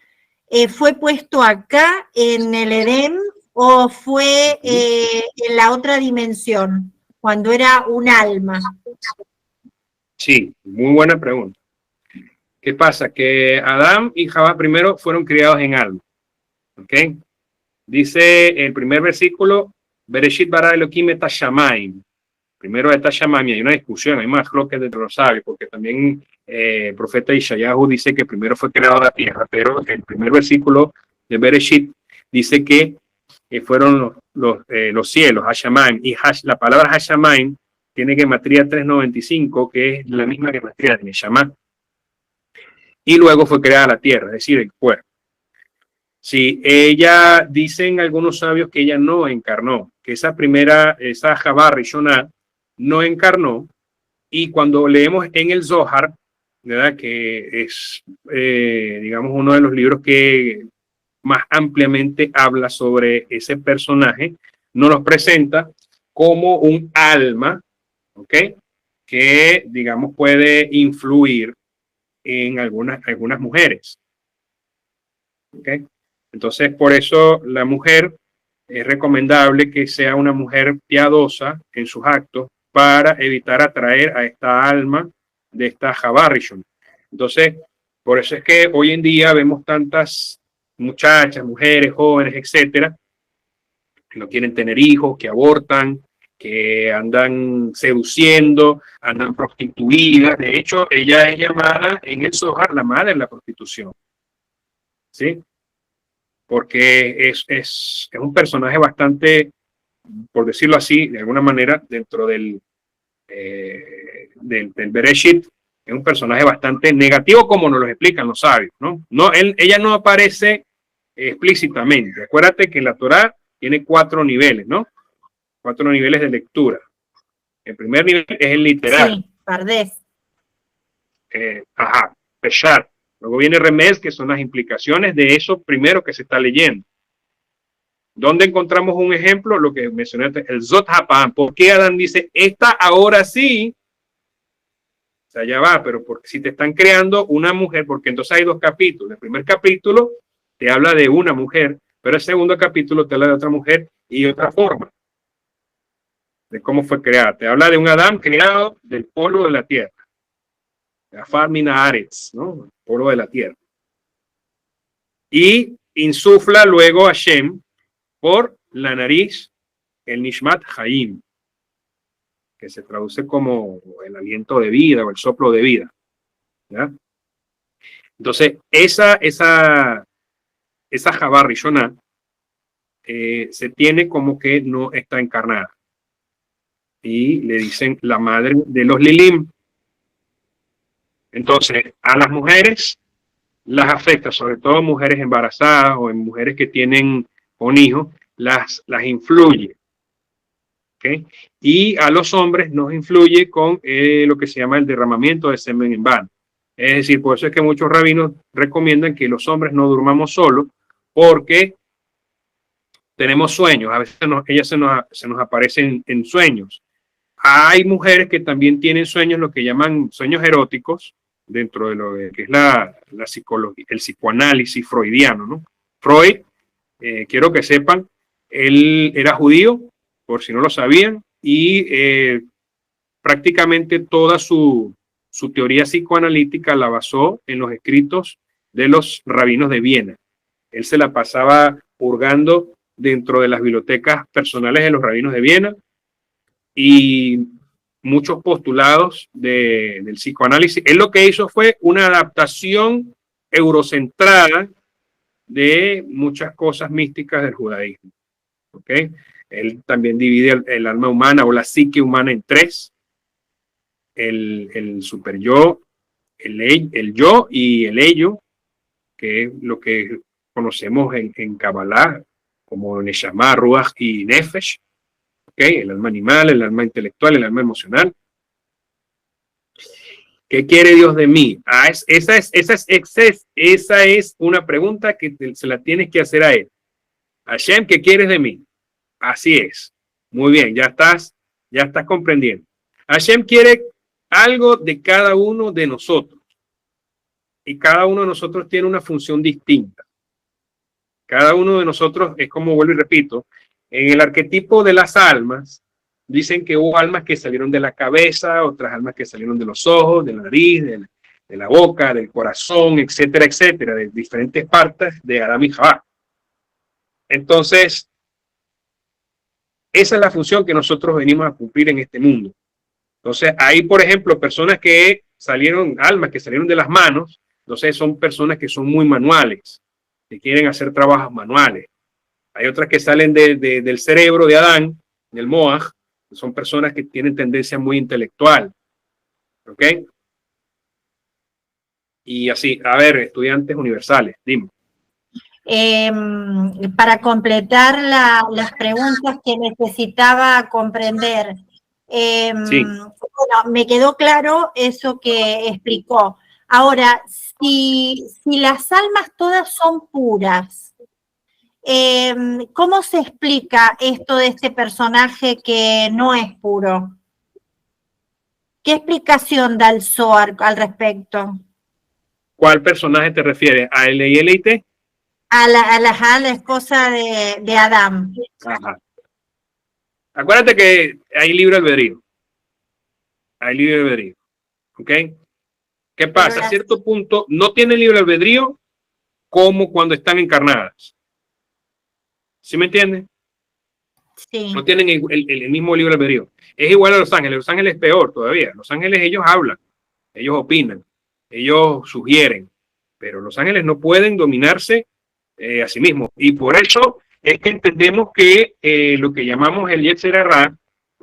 fue puesto acá en el Edén o fue en la otra dimensión, cuando era un alma. Sí, muy buena pregunta. ¿Qué pasa? Que Adán y Jabá primero fueron criados en alma. ¿Ok? Dice el primer versículo, Bereshit bara Elohim et hashamayim. Primero et hashamayim, hay una discusión, hay más bloques de los sabios, porque también el profeta Ishayahu dice que primero fue creado la tierra, pero el primer versículo de Bereshit dice que fueron los cielos, hashamayim, y la palabra hashamayim tiene gematría 395, que es la misma gematría de Neshama. Y luego fue creada la tierra, es decir, el cuerpo. Sí, ella, dicen algunos sabios que ella no encarnó, que esa Jabá Rishonah no encarnó, y cuando leemos en el Zohar, ¿verdad? Que es, digamos, uno de los libros que más ampliamente habla sobre ese personaje, nos los presenta como un alma, ¿ok? Que, digamos, puede influir en algunas mujeres. ¿Okay? Entonces, por eso la mujer es recomendable que sea una mujer piadosa en sus actos para evitar atraer a esta alma de esta Jabá Rishonah. Entonces, por eso es que hoy en día vemos tantas muchachas, mujeres, jóvenes, etcétera, que no quieren tener hijos, que abortan, que andan seduciendo, andan prostituidas. De hecho, ella es llamada en el Zohar la madre de la prostitución. ¿Sí? Porque es un personaje bastante, por decirlo así, de alguna manera, dentro del Bereshit, es un personaje bastante negativo, como nos lo explican los sabios, ¿no? Ella no aparece explícitamente. Acuérdate que la Torá tiene 4 niveles, ¿no? 4 niveles de lectura. El primer nivel es el literal. Sí, Pardés. Peshat. Luego viene Remez, que son las implicaciones de eso primero que se está leyendo. ¿Dónde encontramos un ejemplo? Lo que mencioné antes, el Zot HaPa'am. ¿Por qué Adán dice, esta ahora sí? O sea, ya va, pero porque si te están creando una mujer, porque entonces hay dos capítulos. El primer capítulo te habla de una mujer, pero el segundo capítulo te habla de otra mujer y otra forma de cómo fue creada. Te habla de un Adán creado del polvo de la tierra. Afar min haaretz, ¿no? El polvo de la tierra. Y insufla luego a Shem por la nariz el Nishmat Hayim, que se traduce como el aliento de vida o el soplo de vida. ¿Ya? Entonces, esa Javá Rishonah se tiene como que no está encarnada. Y le dicen la madre de los Lilim. Entonces, a las mujeres las afecta, sobre todo mujeres embarazadas o en mujeres que tienen un hijo, las influye. ¿Okay? Y a los hombres nos influye con lo que se llama el derramamiento de semen en vano. Es decir, por eso es que muchos rabinos recomiendan que los hombres no durmamos solos, porque tenemos sueños. A veces ellas se nos aparecen en sueños. Hay mujeres que también tienen sueños, lo que llaman sueños eróticos, dentro de lo que es la psicología, el psicoanálisis freudiano, ¿no? Freud, quiero que sepan, él era judío, por si no lo sabían, y prácticamente toda su teoría psicoanalítica la basó en los escritos de los rabinos de Viena. Él se la pasaba purgando dentro de las bibliotecas personales de los rabinos de Viena y muchos postulados del psicoanálisis. Él lo que hizo fue una adaptación eurocentrada de muchas cosas místicas del judaísmo. ¿Okay? Él también divide el alma humana o la psique humana en tres: el super yo, el yo y el ello, que es lo que conocemos en Kabbalah como Neshama, Ruach y Nefesh. ¿Okay? El alma animal, el alma intelectual, el alma emocional. ¿Qué quiere Dios de mí? Esa es una pregunta que se la tienes que hacer a él. Hashem, ¿qué quieres de mí? Así es. Muy bien, ya estás comprendiendo. Hashem quiere algo de cada uno de nosotros. Y cada uno de nosotros tiene una función distinta. Cada uno de nosotros es como, vuelvo y repito, en el arquetipo de las almas, dicen que hubo almas que salieron de la cabeza, otras almas que salieron de los ojos, de la nariz, de la boca, del corazón, etcétera, etcétera, de diferentes partes de Adán y Javá. Entonces, esa es la función que nosotros venimos a cumplir en este mundo. Entonces, hay, por ejemplo, personas que salieron, almas que salieron de las manos, entonces son personas que son muy manuales, que quieren hacer trabajos manuales. Hay otras que salen del cerebro de Adán, del Moaj, que son personas que tienen tendencia muy intelectual. ¿Ok? Y así, a ver, estudiantes universales, dime. Para completar las preguntas que necesitaba comprender, Sí. bueno, me quedó claro eso que explicó. Ahora, si las almas todas son puras, ¿cómo se explica esto de este personaje que no es puro? ¿Qué explicación da el Zohar al respecto? ¿Cuál personaje te refieres? ¿A L-I-L-I-T? A la esposa de Adán. Ajá. Acuérdate que hay libre albedrío. Hay libre albedrío. ¿Ok? ¿Qué pasa? A cierto punto no tienen libre albedrío como cuando están encarnadas. ¿Sí me entiendes? Sí. No tienen el mismo libre albedrío. Es igual a Los Ángeles. Los Ángeles es peor todavía. Los Ángeles, ellos hablan, ellos opinan, ellos sugieren, pero Los Ángeles no pueden dominarse a sí mismos. Y por eso es que entendemos que lo que llamamos el Yetzer Hara,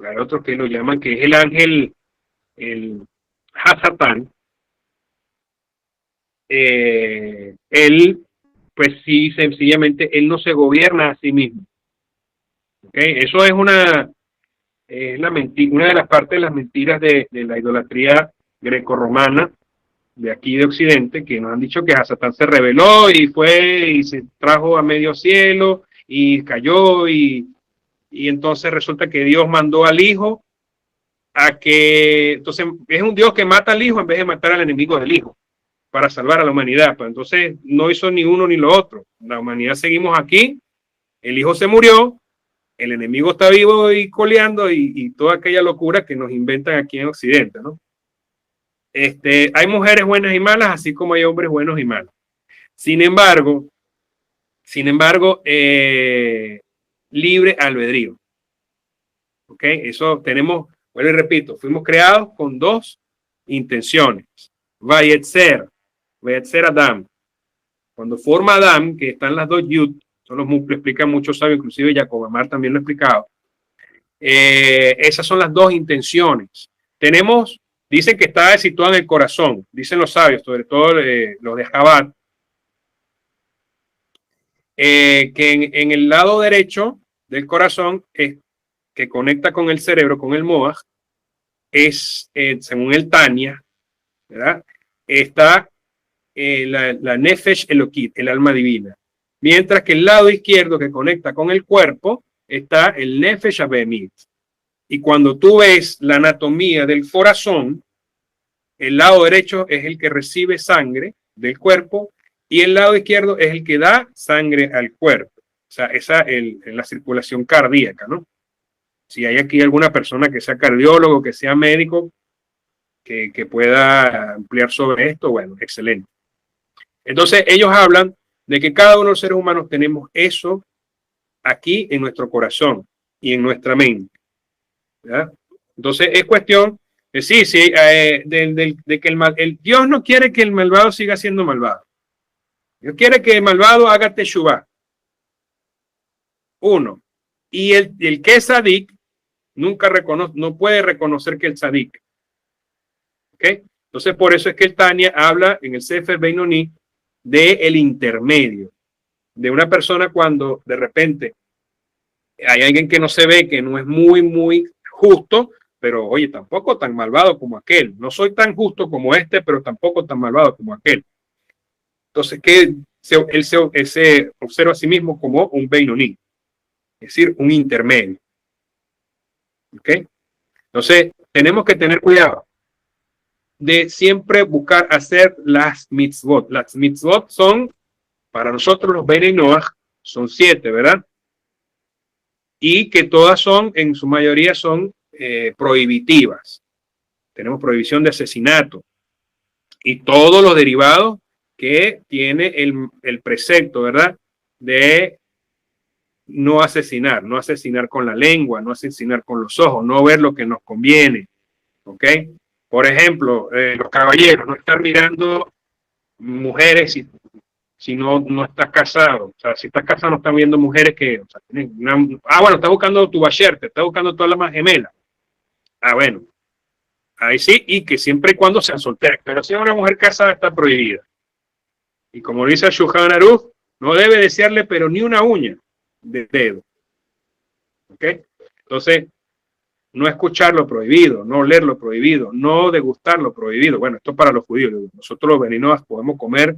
hay otros que lo llaman que es el ángel, el Hasatán, él, pues sí, sencillamente, él no se gobierna a sí mismo. ¿Okay? Eso es una de las partes de las mentiras de la idolatría grecorromana, de aquí de Occidente, que nos han dicho que Hasatán se rebeló y fue y se trajo a medio cielo y cayó y entonces resulta que Dios mandó al hijo a que, entonces es un Dios que mata al hijo en vez de matar al enemigo del hijo para salvar a la humanidad. Pues entonces no hizo ni uno ni lo otro. La humanidad seguimos aquí, el hijo se murió, el enemigo está vivo y coleando y toda aquella locura que nos inventan aquí en Occidente, ¿no? Hay mujeres buenas y malas, así como hay hombres buenos y malos. Sin embargo, libre albedrío. ¿Ok? Eso tenemos, bueno, y repito, fuimos creados con dos intenciones. Vayetzer Adam. Cuando forma Adam, que están las dos yud, son lo explica mucho sabio, inclusive Jacob Amar también lo ha explicado. Esas son las dos intenciones. Tenemos, dicen que está situado en el corazón, dicen los sabios, sobre todo los de Chabad, que en el lado derecho del corazón, que conecta con el cerebro, con el moaj, es, según el Tanya, ¿verdad? Está la Nefesh Elokit, el alma divina. Mientras que el lado izquierdo, que conecta con el cuerpo, está el Nefesh Abemit. Y cuando tú ves la anatomía del corazón, el lado derecho es el que recibe sangre del cuerpo y el lado izquierdo es el que da sangre al cuerpo. O sea, esa es la circulación cardíaca, ¿no? Si hay aquí alguna persona que sea cardiólogo, que sea médico, que pueda ampliar sobre esto, bueno, excelente. Entonces, ellos hablan de que cada uno de los seres humanos tenemos eso aquí en nuestro corazón y en nuestra mente, ¿verdad? Entonces, es cuestión de sí, de que Dios no quiere que el malvado siga siendo malvado. Dios quiere que el malvado haga teshuvá. Uno. Y el que es sadik nunca no puede reconocer que el sadik. ¿Ok? Entonces, por eso es que el Tanya habla en el Sefer Beinoni de el intermedio, de una persona cuando de repente hay alguien que no se ve, que no es muy, muy justo, pero oye, tampoco tan malvado como aquel. No soy tan justo como este, pero tampoco tan malvado como aquel. Entonces, que él se observa a sí mismo como un Beinoni, es decir, un intermedio. ¿Ok? Entonces, tenemos que tener cuidado de siempre buscar hacer las mitzvot. Las mitzvot son, para nosotros los Bnei Noach, son 7, ¿verdad? Y que todas son, en su mayoría, son prohibitivas. Tenemos prohibición de asesinato y todos los derivados que tiene el precepto, ¿verdad? De no asesinar con la lengua, no asesinar con los ojos, no ver lo que nos conviene, ¿ok? Por ejemplo, los caballeros, no estar mirando mujeres si no estás casado. O sea, si estás casado no están viendo mujeres que... O sea, bueno, estás buscando tu bacherte, estás buscando todas las más gemelas. Ah, bueno. Ahí sí, y que siempre y cuando sean solteras. Pero si una mujer casada está prohibida. Y como dice el Shulchan Aruch, no debe desearle pero ni una uña de dedo. ¿Ok? Entonces, no escuchar lo prohibido, no leer lo prohibido, no degustar lo prohibido. Bueno, esto es para los judíos. Nosotros los beninos podemos comer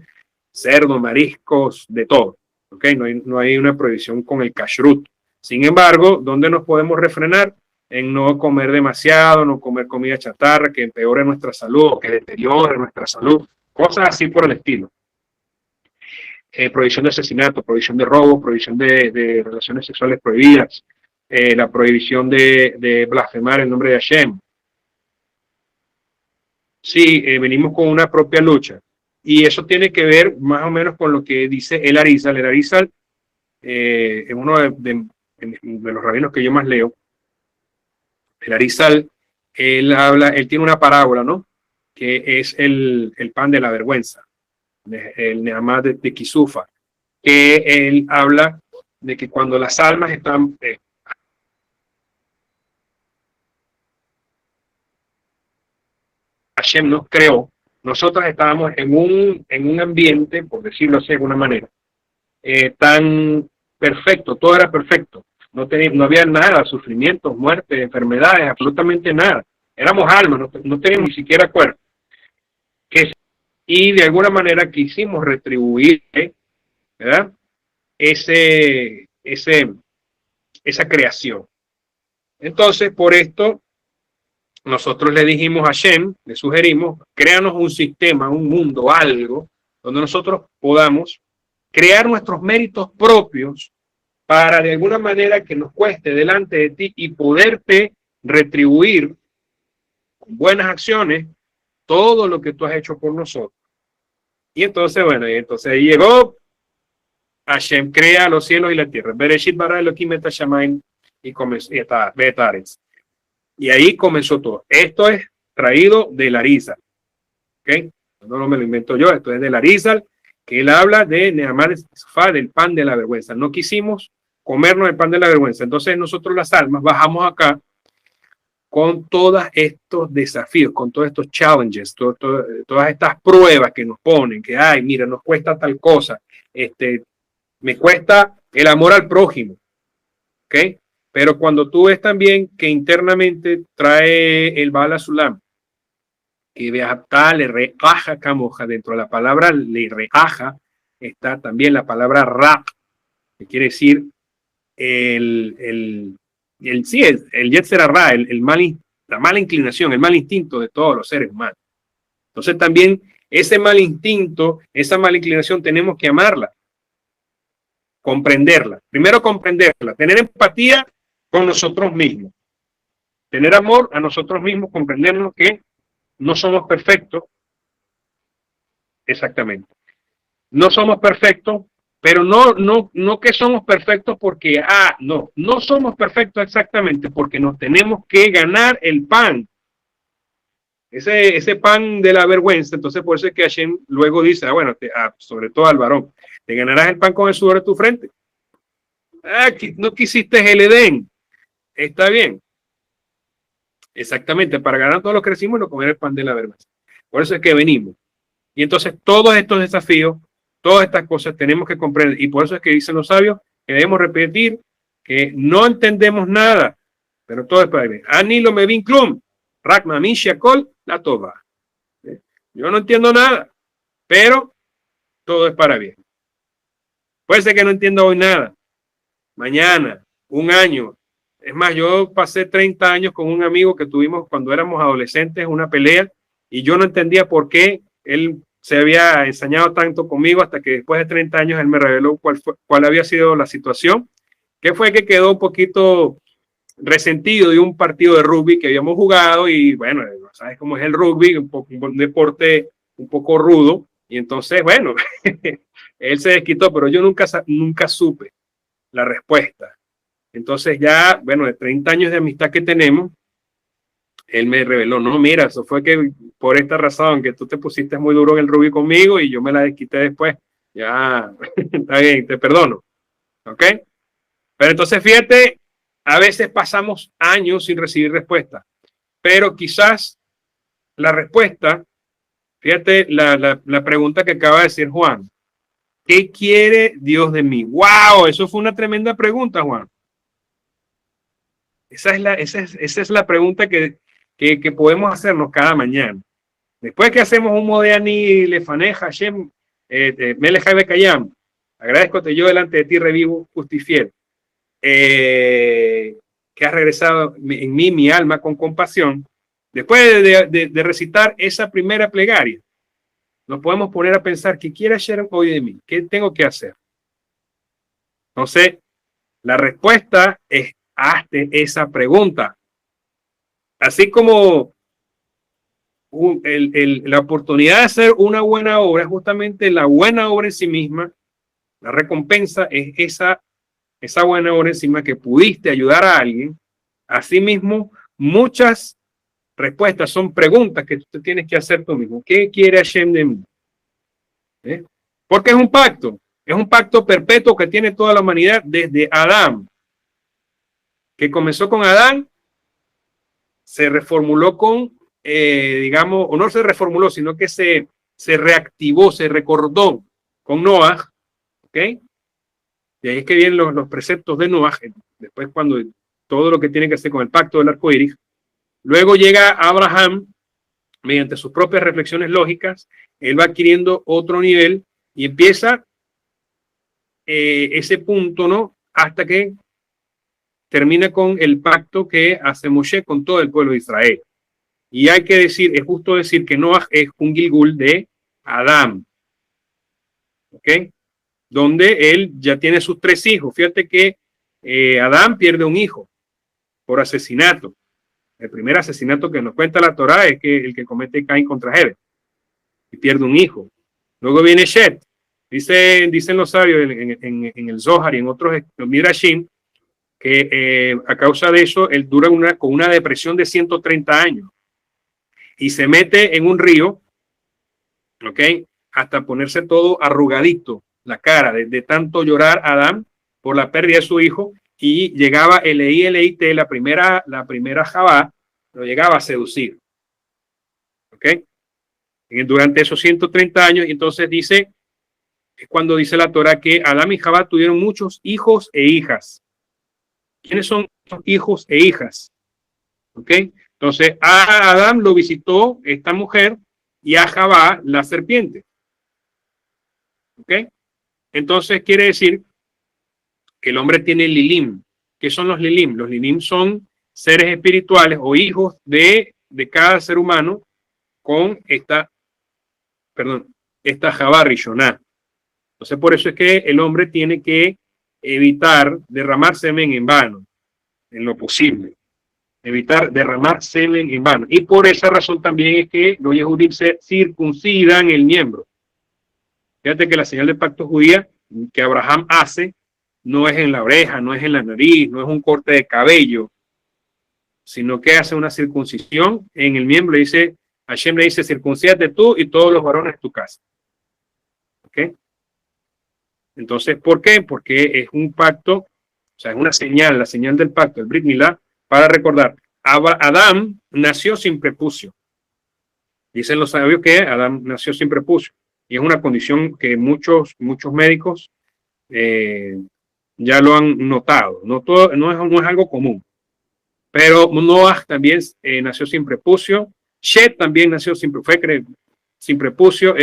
cerdo, mariscos, de todo. ¿Ok? No hay una prohibición con el kashrut. Sin embargo, ¿dónde nos podemos refrenar? En no comer demasiado, no comer comida chatarra que empeore nuestra salud o que deteriore nuestra salud. Cosas así por el estilo. Prohibición de asesinato, prohibición de robo, prohibición de relaciones sexuales prohibidas, la prohibición de blasfemar el nombre de Hashem. Sí, venimos con una propia lucha. Y eso tiene que ver más o menos con lo que dice el Arizal. El Arizal es uno de los rabinos que yo más leo. El Arizal, él tiene una parábola, ¿no? Que es el pan de la vergüenza, el Nehamá de Kisufa, que él habla de que cuando las almas están Hashem nos creó, nosotros estábamos en un ambiente, por decirlo así de alguna manera, tan perfecto, todo era perfecto, no había nada, sufrimientos, muertes, enfermedades, absolutamente nada. Éramos almas, no teníamos ni siquiera cuerpo. Que y de alguna manera quisimos retribuir, ¿verdad? Esa creación. Entonces, por esto, nosotros le dijimos a Hashem, le sugerimos, créanos un sistema, un mundo, algo, donde nosotros podamos crear nuestros méritos propios para de alguna manera que nos cueste delante de ti y poderte retribuir con buenas acciones todo lo que tú has hecho por nosotros. Y entonces, bueno, y entonces ahí llegó, Hashem crea los cielos y la tierra. Bereshit bara Elohim et hashamayim y comenzó, y ahí comenzó todo. Esto es traído de Larizal, ¿ok? No me lo invento yo, esto es de Larizal, que él habla de Nehamar Safá, del pan de la vergüenza. No quisimos comernos el pan de la vergüenza. Entonces nosotros las almas bajamos acá con todos estos desafíos, con todos estos challenges, todas estas pruebas que nos ponen, que, ay, mira, nos cuesta tal cosa, me cuesta el amor al prójimo, ¿ok? Pero cuando tú ves también que internamente trae el Bala Sulam, que Beapta le reaja camoja, dentro de la palabra le reaja está también la palabra ra, que quiere decir el Yetzer Hara, la mala inclinación, el mal instinto de todos los seres humanos. Entonces también ese mal instinto, esa mala inclinación tenemos que amarla, comprenderla. Primero comprenderla, tener empatía con nosotros mismos, tener amor a nosotros mismos, comprendernos que no somos perfectos, exactamente. No somos perfectos, pero no que somos perfectos porque, no somos perfectos exactamente porque nos tenemos que ganar el pan. Ese pan de la vergüenza. Entonces por eso es que Hashem luego dice, sobre todo al varón, te ganarás el pan con el sudor de tu frente. No quisiste el Edén. Está bien. Exactamente, para ganar todos los que crecimos, no comer el pan de la vergüenza. Por eso es que venimos. Y entonces todos estos desafíos, todas estas cosas tenemos que comprender. Y por eso es que dicen los sabios que debemos repetir que no entendemos nada, pero todo es para bien. Ani lo me vin klum, rakma min shakol la toba. Yo no entiendo nada, pero todo es para bien. Puede ser que no entienda hoy nada, mañana, un año. Es más, yo pasé 30 años con un amigo que tuvimos cuando éramos adolescentes, una pelea, y yo no entendía por qué él se había ensañado tanto conmigo hasta que después de 30 años él me reveló cuál había sido la situación, que fue que quedó un poquito resentido de un partido de rugby que habíamos jugado y bueno, sabes cómo es el rugby, un deporte un poco rudo, y entonces, bueno, él se desquitó, pero yo nunca supe la respuesta. Entonces ya, bueno, de 30 años de amistad que tenemos, él me reveló, no, mira, eso fue que por esta razón, que tú te pusiste muy duro en el rugby conmigo y yo me la desquité después. Ya, está bien, te perdono. ¿Ok? Pero entonces, fíjate, a veces pasamos años sin recibir respuesta, pero quizás la respuesta, fíjate la pregunta que acaba de decir Juan, ¿qué quiere Dios de mí? ¡Wow! Eso fue una tremenda pregunta, Juan. Esa es la pregunta que podemos hacernos cada mañana. Después que hacemos un Modeani Lefaneh Hashem Melech Bekayam, agradezcote yo delante de ti, revivo, justo y fiel, que has regresado en mí mi alma con compasión. Después de recitar esa primera plegaria, nos podemos poner a pensar, ¿qué quiere Hashem hoy de mí? ¿Qué tengo que hacer? Entonces, la respuesta es, hazte esa pregunta. Así como la oportunidad de hacer una buena obra, justamente la buena obra en sí misma, la recompensa es esa buena obra en sí misma que pudiste ayudar a alguien. Asimismo, muchas respuestas son preguntas que tú tienes que hacer tú mismo. ¿Qué quiere Hashem de mí? Porque es un pacto perpetuo que tiene toda la humanidad desde Adán, que comenzó con Adán, se reformuló con, digamos, o no se reformuló, sino que se reactivó, se recordó con Noah, ¿ok? Y ahí es que vienen los preceptos de Noah, después cuando todo lo que tiene que hacer con el pacto del arco iris. Luego llega Abraham, mediante sus propias reflexiones lógicas, él va adquiriendo otro nivel y empieza ese punto, ¿no? Hasta que termina con el pacto que hace Moshe con todo el pueblo de Israel. Y hay que decir, es justo decir que Noah es un Gilgul de Adán, ¿ok? Donde él ya tiene sus 3 hijos. Fíjate que Adán pierde un hijo por asesinato. El primer asesinato que nos cuenta la Torá es que el que comete Caín contra Heber y pierde un hijo. Luego viene Shet. Dicen los sabios en el Zohar y en otros Midrashim que a causa de eso él dura con una depresión de 130 años y se mete en un río, ¿ok? Hasta ponerse todo arrugadito la cara de tanto llorar Adán por la pérdida de su hijo, y llegaba Elite, la primera Javá, lo llegaba a seducir, ¿ok? Durante esos 130 años, y entonces dice, es cuando dice la Torá que Adán y Javá tuvieron muchos hijos e hijas. ¿Quiénes son estos hijos e hijas? ¿Ok? Entonces a Adán lo visitó esta mujer y a Javá la serpiente. ¿Ok? Entonces quiere decir que el hombre tiene lilim. ¿Qué son los lilim? Los lilim son seres espirituales o hijos de cada ser humano con esta Javá Rishoná. Entonces por eso es que el hombre tiene que evitar derramar semen en vano, en lo posible. Evitar derramar semen en vano. Y por esa razón también es que los Yehudim se circuncidan el miembro. Fíjate que la señal del pacto judía que Abraham hace no es en la oreja, no es en la nariz, no es un corte de cabello, sino que hace una circuncisión en el miembro. Dice, Hashem le dice, circuncídate tú y todos los varones de tu casa. ¿Ok? Entonces, ¿por qué? Porque es un pacto, o sea, es una señal, la señal del pacto, el Brit Milá, para recordar, Adán nació sin prepucio. Dicen los sabios que Adán nació sin prepucio. Y es una condición que muchos médicos ya lo han notado. No es algo común. Pero Noah también nació sin prepucio. Shet también nació sin prepucio.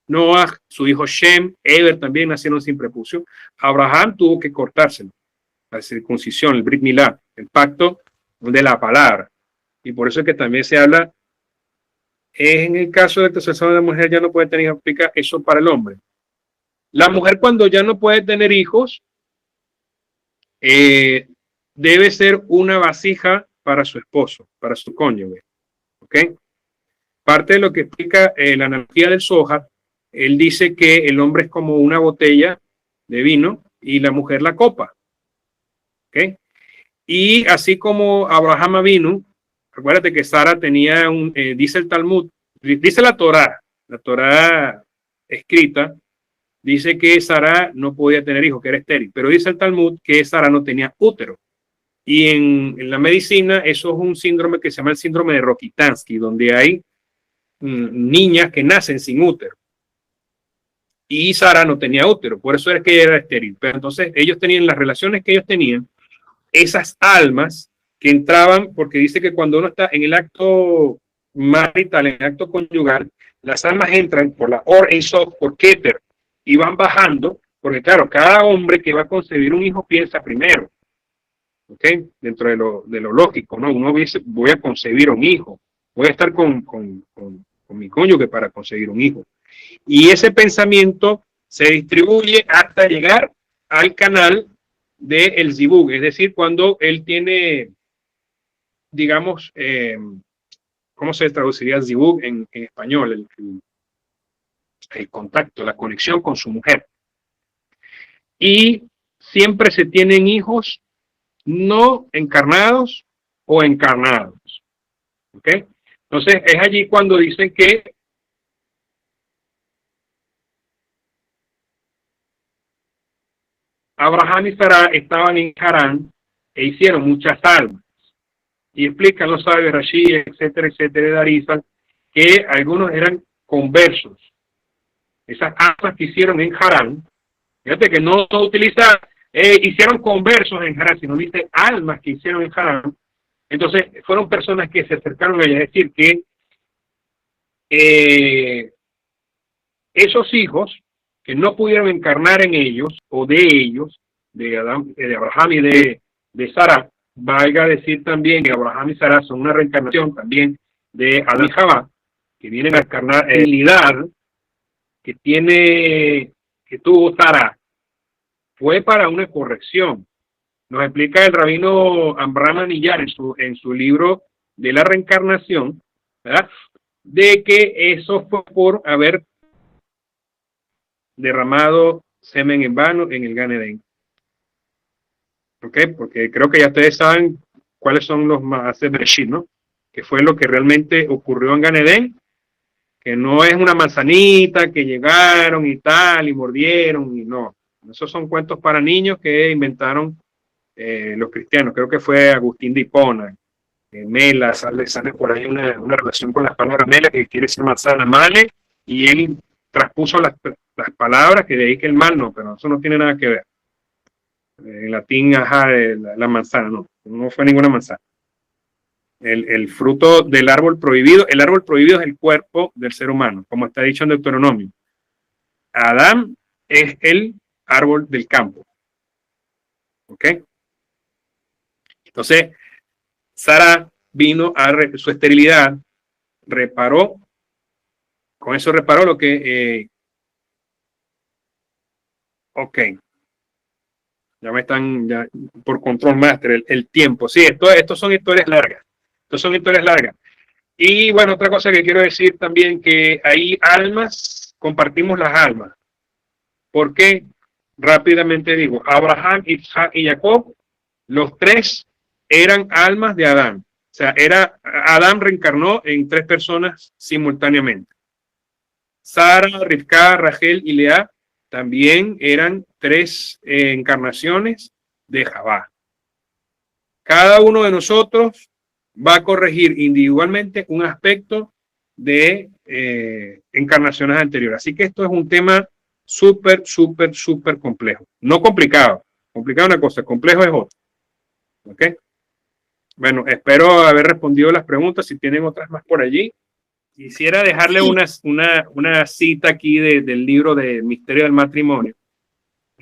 Noah, su hijo Shem, Eber también nacieron sin prepucio. Abraham tuvo que cortárselo. La circuncisión, el Brit Milá, el pacto de la palabra. Y por eso es que también se habla, en el caso de que la mujer ya no puede tener hijos, aplica eso para el hombre. La mujer cuando ya no puede tener hijos, debe ser una vasija para su esposo, para su cónyuge. ¿Ok? Parte de lo que explica la analogía del Zohar, él dice que el hombre es como una botella de vino y la mujer la copa. ¿Ok? Y así como Abraham Avinu, acuérdate que Sara tenía dice el Talmud, dice la Torá escrita, dice que Sara no podía tener hijos, que era estéril, pero dice el Talmud que Sara no tenía útero. Y en la medicina eso es un síndrome que se llama el síndrome de Rokitansky, donde hay niñas que nacen sin útero. Y Sara no tenía útero, por eso es que ella era estéril. Pero entonces ellos tenían las relaciones que ellos tenían, esas almas que entraban, porque dice que cuando uno está en el acto marital, en el acto conyugal, las almas entran por la Or Ein Sof, por Keter, y van bajando, porque claro, cada hombre que va a concebir un hijo piensa primero, ¿ok? Dentro de lo lógico, ¿no? Uno dice, voy a concebir un hijo, voy a estar con mi cónyuge para concebir un hijo. Y ese pensamiento se distribuye hasta llegar al canal del Zibug, es decir, cuando él tiene, digamos, ¿cómo se traduciría Zibug en español? El contacto, la conexión con su mujer. Y siempre se tienen hijos no encarnados o encarnados. ¿Ok? Entonces, es allí cuando dicen que Abraham y Sara estaban en Harán e hicieron muchas almas. Y explican los sabios Rashi, etcétera, de Darizal, que algunos eran conversos. Esas almas que hicieron en Harán, fíjate que no utiliza, hicieron conversos en Harán, sino dice almas que hicieron en Harán. Entonces, fueron personas que se acercaron a ella, es decir, que esos hijos que no pudieron encarnar en ellos o de ellos, de Abraham y de Sara, valga decir también que Abraham y Sara son una reencarnación también de Adán y Jabá, que vienen a encarnar la divinidad que tuvo Sara, fue para una corrección. Nos explica el rabino Abraham Aniyar en su libro de la reencarnación, ¿verdad?, de que eso fue por haber derramado semen en vano en el Gan Edén. ¿Ok? Porque creo que ya ustedes saben cuáles son los Maaser Bereshit, ¿no? Que fue lo que realmente ocurrió en Gan Edén, que no es una manzanita que llegaron y tal, y mordieron, y no. Esos son cuentos para niños que inventaron los cristianos. Creo que fue Agustín de Hipona. Mela, sale por ahí una relación con las palabras mela, que quiere decir manzana, male, y él traspuso las palabras, que de ahí que el mal no, pero eso no tiene nada que ver. En latín, ajá, la manzana, no fue ninguna manzana. El fruto del árbol prohibido, el árbol prohibido es el cuerpo del ser humano, como está dicho en Deuteronomio. Adán es el árbol del campo. ¿Ok? Entonces, Sara vino a su esterilidad, reparó, con eso reparó lo que... ok. Ya me están, ya, por control master, el tiempo. Sí, estos son historias largas. Estos son historias largas. Y bueno, otra cosa que quiero decir también, que hay almas, compartimos las almas. ¿Por qué? Rápidamente digo, Abraham, Isaac y Jacob, los tres eran almas de Adán. O sea, Adán reencarnó en tres personas simultáneamente. Sara, Rivka, Rachel y Lea también eran tres encarnaciones de Jabá. Cada uno de nosotros va a corregir individualmente un aspecto de encarnaciones anteriores. Así que esto es un tema súper complejo. No complicado. Complicado es una cosa, complejo es otra. ¿Ok? Bueno, espero haber respondido las preguntas. Si tienen otras más por allí. Quisiera dejarle una cita aquí del libro de Misterio del Matrimonio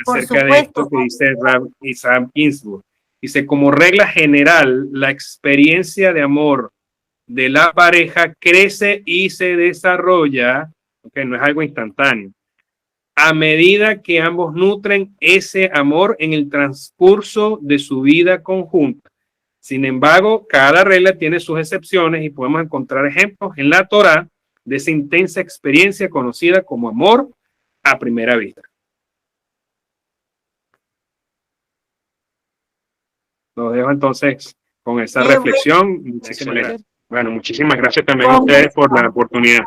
acerca de esto que dice Rabbi Isaac Ginsburg. Dice, como regla general, la experiencia de amor de la pareja crece y se desarrolla, okay, no es algo instantáneo, a medida que ambos nutren ese amor en el transcurso de su vida conjunta. Sin embargo, cada regla tiene sus excepciones y podemos encontrar ejemplos en la Torá de esa intensa experiencia conocida como amor a primera vista. Lo dejo entonces con esa reflexión. Muchísimas gracias. Bueno, muchísimas gracias también a ustedes por la oportunidad.